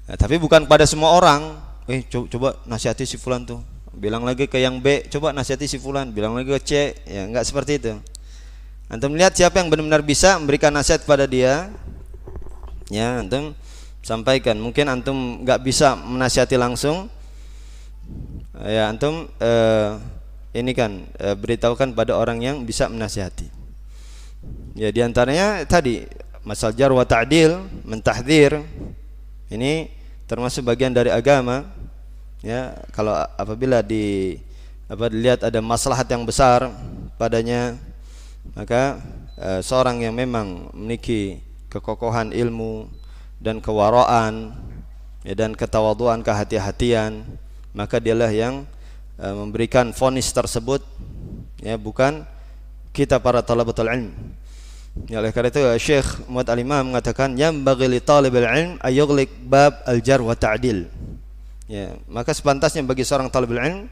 Nah, tapi bukan pada semua orang. Coba nasihati si fulan tuh. Bilang lagi ke yang B, coba nasihati si fulan. Bilang lagi ke C, ya enggak seperti itu. Antum lihat siapa yang benar-benar bisa memberikan nasihat kepada dia. Ya, antum sampaikan. Mungkin antum enggak bisa menasihati langsung. Ya, antum ini kan beritahukan pada orang yang bisa menasihati. Ya, diantaranya tadi masalah jar wa ta'dil, mentahdzir. Ini termasuk bagian dari agama. Ya, kalau apabila dilihat ada maslahat yang besar padanya, maka seorang yang memang memiliki kekokohan ilmu dan kewaraan, ya, dan ketawaduan, kehati-hatian, maka dialah yang memberikan vonis tersebut, ya, bukan kita para talabatul ilm. Ya, oleh karena itu Syekh Muhammad Al-Imam mengatakan yang bagi li talibil ilm ayughliq bab al-jar wa ta'dil. Ya, maka sepantasnya bagi seorang talibul ilm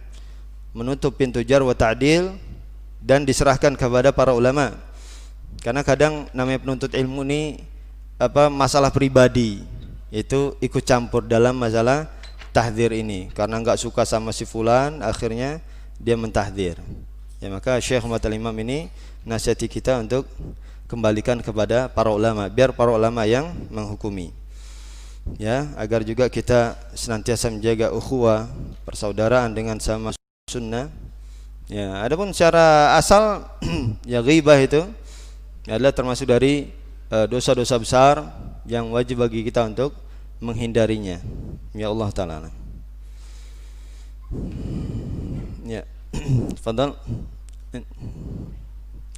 menutup pintu jar wa ta'dil dan diserahkan kepada para ulama. Karena kadang namanya penuntut ilmu ini masalah pribadi, itu ikut campur dalam masalah tahdzir ini. Karena enggak suka sama si fulan, akhirnya dia mentahdzir. Ya, maka Syekh Muhammad Al-Imam ini nasihati kita untuk kembalikan kepada para ulama, biar para ulama yang menghukumi. Ya, agar juga kita senantiasa menjaga ukhuwah, persaudaraan dengan sama sunnah. Ya, adapun secara asal ya ghibah itu adalah termasuk dari dosa-dosa besar yang wajib bagi kita untuk menghindarinya. Ya Allah taala. Ya. Tafadhal.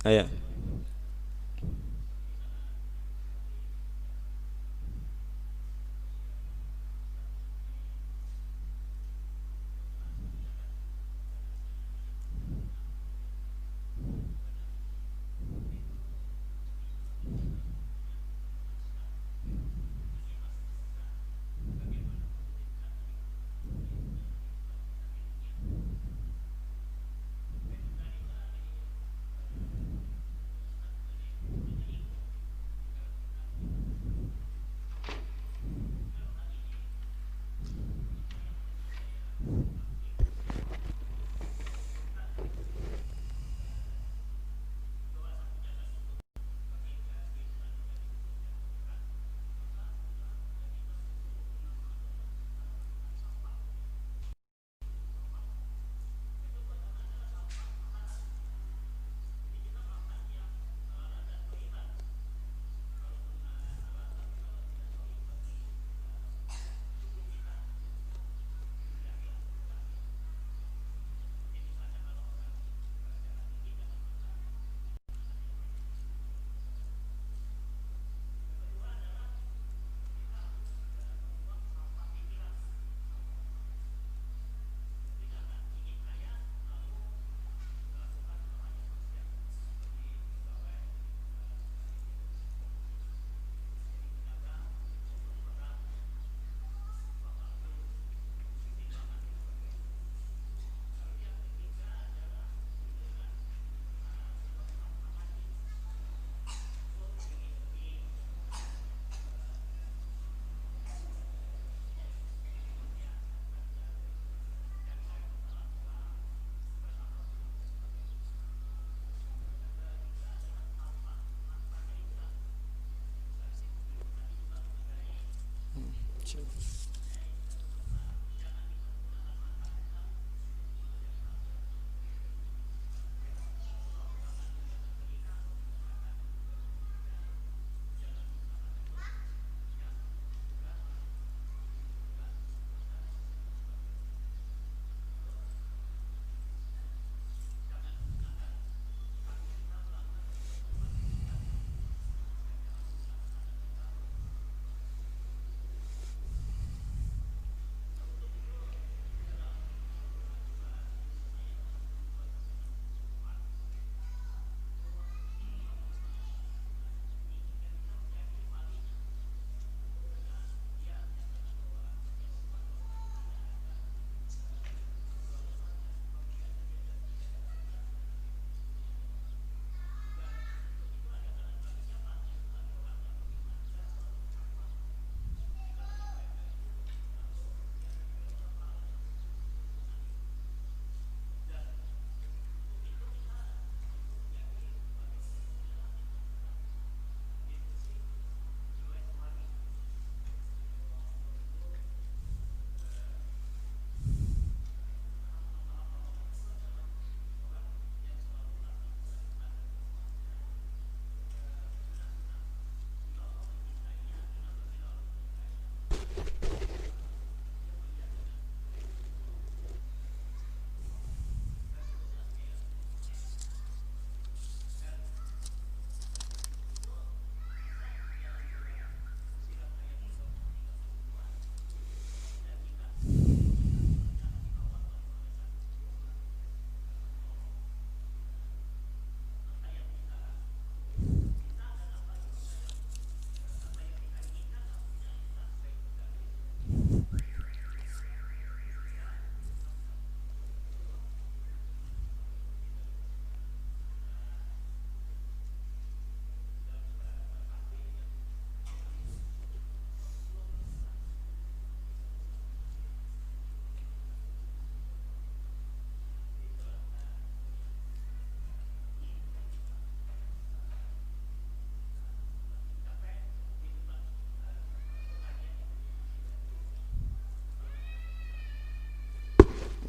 Ayo.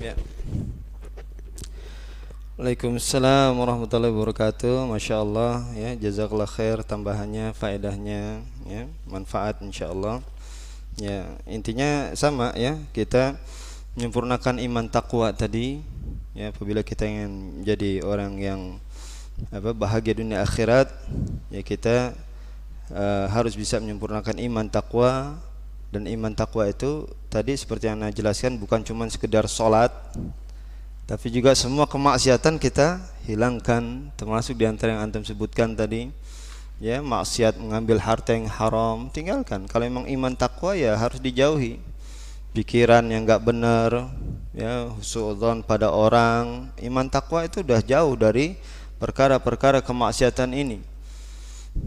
Ya. Waalaikumsalam warahmatullahi wabarakatuh. Masya Allah, ya, jazakallah khair tambahannya, faedahnya, ya, manfaat insya Allah. Ya, intinya sama ya, kita menyempurnakan iman takwa tadi. Ya, apabila kita ingin menjadi orang yang bahagia dunia akhirat, ya kita harus bisa menyempurnakan iman takwa. Dan iman takwa itu tadi seperti yang Anda jelaskan, bukan cuma sekedar sholat, tapi juga semua kemaksiatan kita hilangkan, termasuk diantara yang antum sebutkan tadi, ya, maksiat mengambil harta yang haram tinggalkan. Kalau memang iman takwa ya harus dijauhi pikiran yang enggak benar, ya, husnudzon pada orang. Iman takwa itu udah jauh dari perkara-perkara kemaksiatan ini.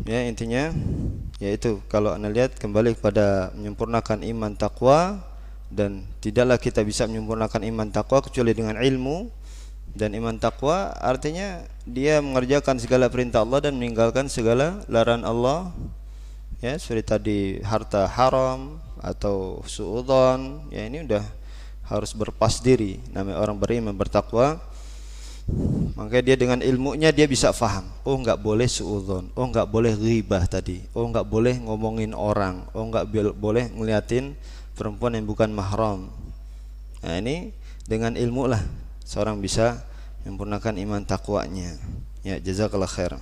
Ya, intinya yaitu kalau Anda lihat kembali kepada menyempurnakan iman takwa, dan tidaklah kita bisa menyempurnakan iman takwa kecuali dengan ilmu. Dan iman takwa artinya dia mengerjakan segala perintah Allah dan meninggalkan segala larangan Allah, ya, seperti tadi harta haram atau suudzon, ya, ini udah harus berpas diri. Namanya orang beriman bertakwa, maka dia dengan ilmunya dia bisa faham, oh enggak boleh suudzon, oh enggak boleh ghibah tadi, oh enggak boleh ngomongin orang, oh enggak boleh ngeliatin perempuan yang bukan mahram. Nah, ini dengan ilmu lah seorang bisa menyempurnakan iman takwanya. Ya, jazakallah khair.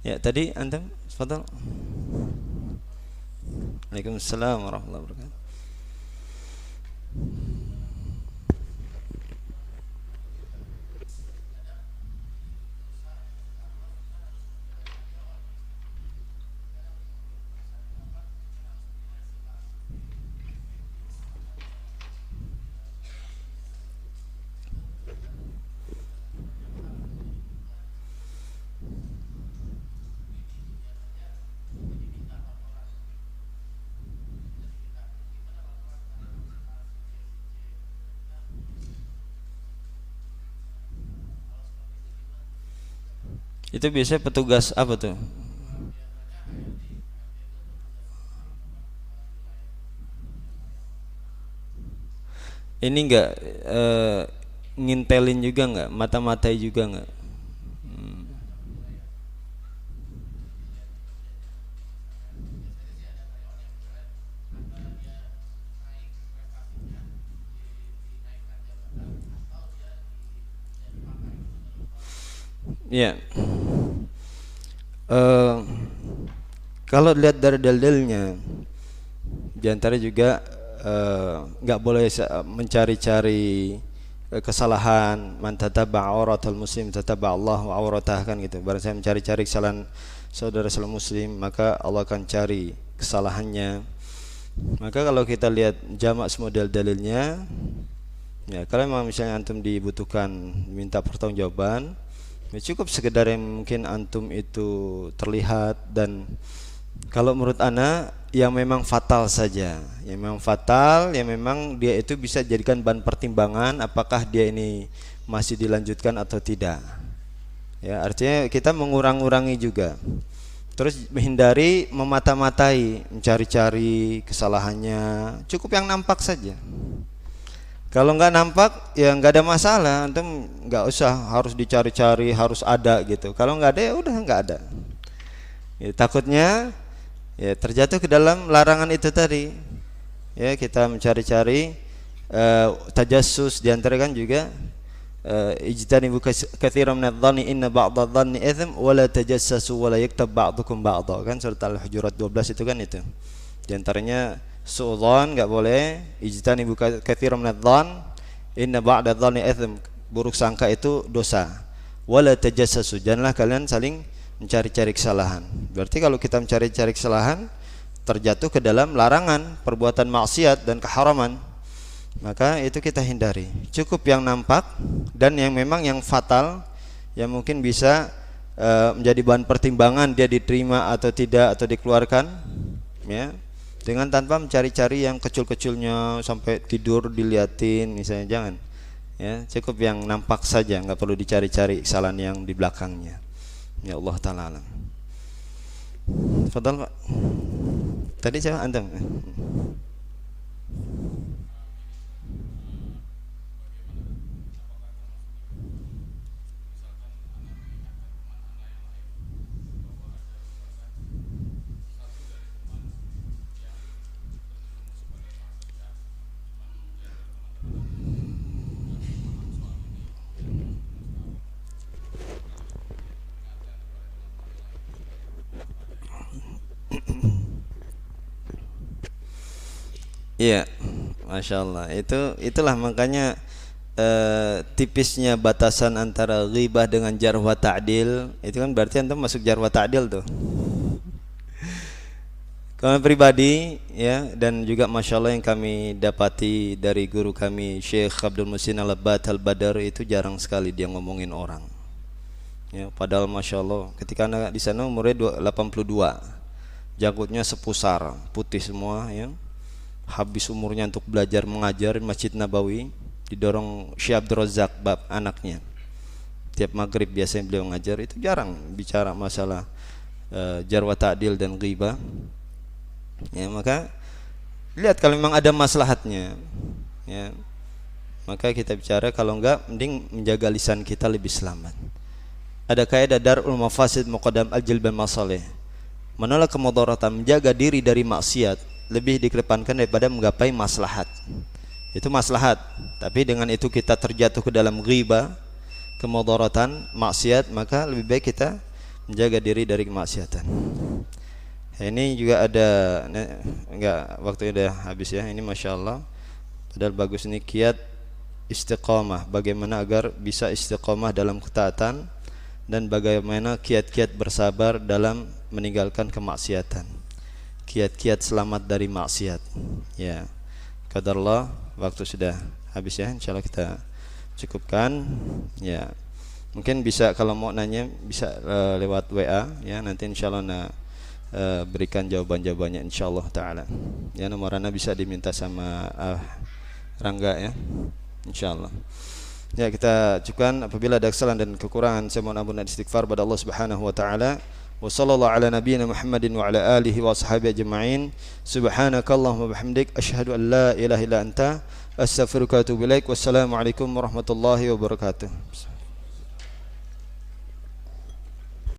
Ya, tadi antum tafadhal. Waalaikumsalam warahmatullahi wabarakatuh. Itu biasanya petugas apa tuh? Ini enggak ngintelin juga enggak, mata-matai juga enggak? Ya. Eh, Kalau dilihat dari dalilnya, diantara juga nggak boleh mencari-cari kesalahan. Man tatabba auratal muslim tatabba Allah wa auratah, kan gitu. Barang saya mencari-cari kesalahan saudara muslim, maka Allah akan cari kesalahannya. Maka kalau kita lihat jamak semua dalil-dalilnya, ya kalau memang misalnya antum dibutuhkan minta pertanggungjawaban, ya cukup sekedar yang mungkin antum itu terlihat. Dan kalau menurut ana yang memang fatal saja, yang memang fatal, yang memang dia itu bisa jadikan bahan pertimbangan apakah dia ini masih dilanjutkan atau tidak. Ya, artinya kita mengurang-urangi juga. Terus menghindari memata-matai, mencari-cari kesalahannya. Cukup yang nampak saja. Kalau nggak nampak, ya nggak ada masalah. Antum nggak usah harus dicari-cari, harus ada gitu. Kalau nggak ada, ya udah nggak ada. Ya, takutnya ya terjatuh ke dalam larangan itu tadi. Ya, kita mencari-cari tajassus, diantara kan juga ijtanibu katsiran minadh-dhanni inna ba'dadh-dhanni itsm wa la tajassasu wa la yaktab ba'dukum ba'dha, kan surat Al-Hujurat 12 itu kan itu. Di antaranya suudzon enggak boleh, ijtanibu katsiran minadh-dhann inna ba'dadh-dhanni itsm, buruk sangka itu dosa. Wa la tajassasu, janganlah kalian saling mencari-cari kesalahan. Berarti kalau kita mencari-cari kesalahan terjatuh ke dalam larangan perbuatan maksiat dan keharaman, maka itu kita hindari. Cukup yang nampak dan yang memang yang fatal, yang mungkin bisa menjadi bahan pertimbangan dia diterima atau tidak atau dikeluarkan, ya, dengan tanpa mencari-cari yang kecil-kecilnya sampai tidur diliatin misalnya, jangan. Ya, cukup yang nampak saja, nggak perlu dicari-cari kesalahan yang di belakangnya. Ya Allah Ta'ala alam. Fadal Pak. Tadi siapa antum? Iya, masya Allah. Itulah makanya tipisnya batasan antara ghibah dengan jarh wa ta'dil. Itu kan berarti antum masuk jarh wa ta'dil tuh. Kalau pribadi, ya, dan juga masya Allah yang kami dapati dari guru kami Syekh Abdul Muhsin Al-Abbad Al-Badar, itu jarang sekali dia ngomongin orang. Ya, padahal masya Allah ketika anak di sana umurnya 82, janggutnya sepusar, putih semua, ya. Habis umurnya untuk belajar mengajar di Masjid Nabawi, didorong Syekh Abdul Razak bab anaknya. Tiap maghrib biasanya beliau ngajar, itu jarang bicara masalah jarh wa ta'dil dan ghibah. Ya, maka lihat kalau memang ada maslahatnya, ya, maka kita bicara. Kalau enggak, mending menjaga lisan kita lebih selamat. Ada kaidah darul mafasid muqaddam al-jalb al-masalih. Menolak kemudaratan, menjaga diri dari maksiat lebih dikedepankan daripada menggapai maslahat. Itu maslahat, tapi dengan itu kita terjatuh ke dalam ghibah, kemudaratan, maksiat, maka lebih baik kita menjaga diri dari kemaksiatan. Ini juga ada, enggak, waktunya udah habis ya. Ini masya Allah, padahal bagus. Ini kiat istiqamah, bagaimana agar bisa istiqamah dalam ketaatan, dan bagaimana kiat-kiat bersabar dalam meninggalkan kemaksiatan, kiat-kiat selamat dari maksiat. Ya, qadarullah, waktu sudah habis ya. Insyaallah kita cukupkan. Ya, mungkin bisa kalau mau nanya bisa lewat WA ya. Nanti insyaallah berikan jawaban-jawabannya insyaallah taala. Ya, nomor Anda bisa diminta sama Rangga ya. Insyaallah. Ya, kita cukupkan. Apabila ada kesalahan dan kekurangan, saya mohon ampun dan istighfar pada Allah Subhanahu wa taala. Wa sallallahu ala nabiyyina Muhammadin wa ala alihi wa sahbihi ajma'in. Subhanakallahumma bihamdik asyhadu an la ilaha illa anta astaghfiruka wa atubu ilaik. Wassalamualaikum warahmatullahi wabarakatuh.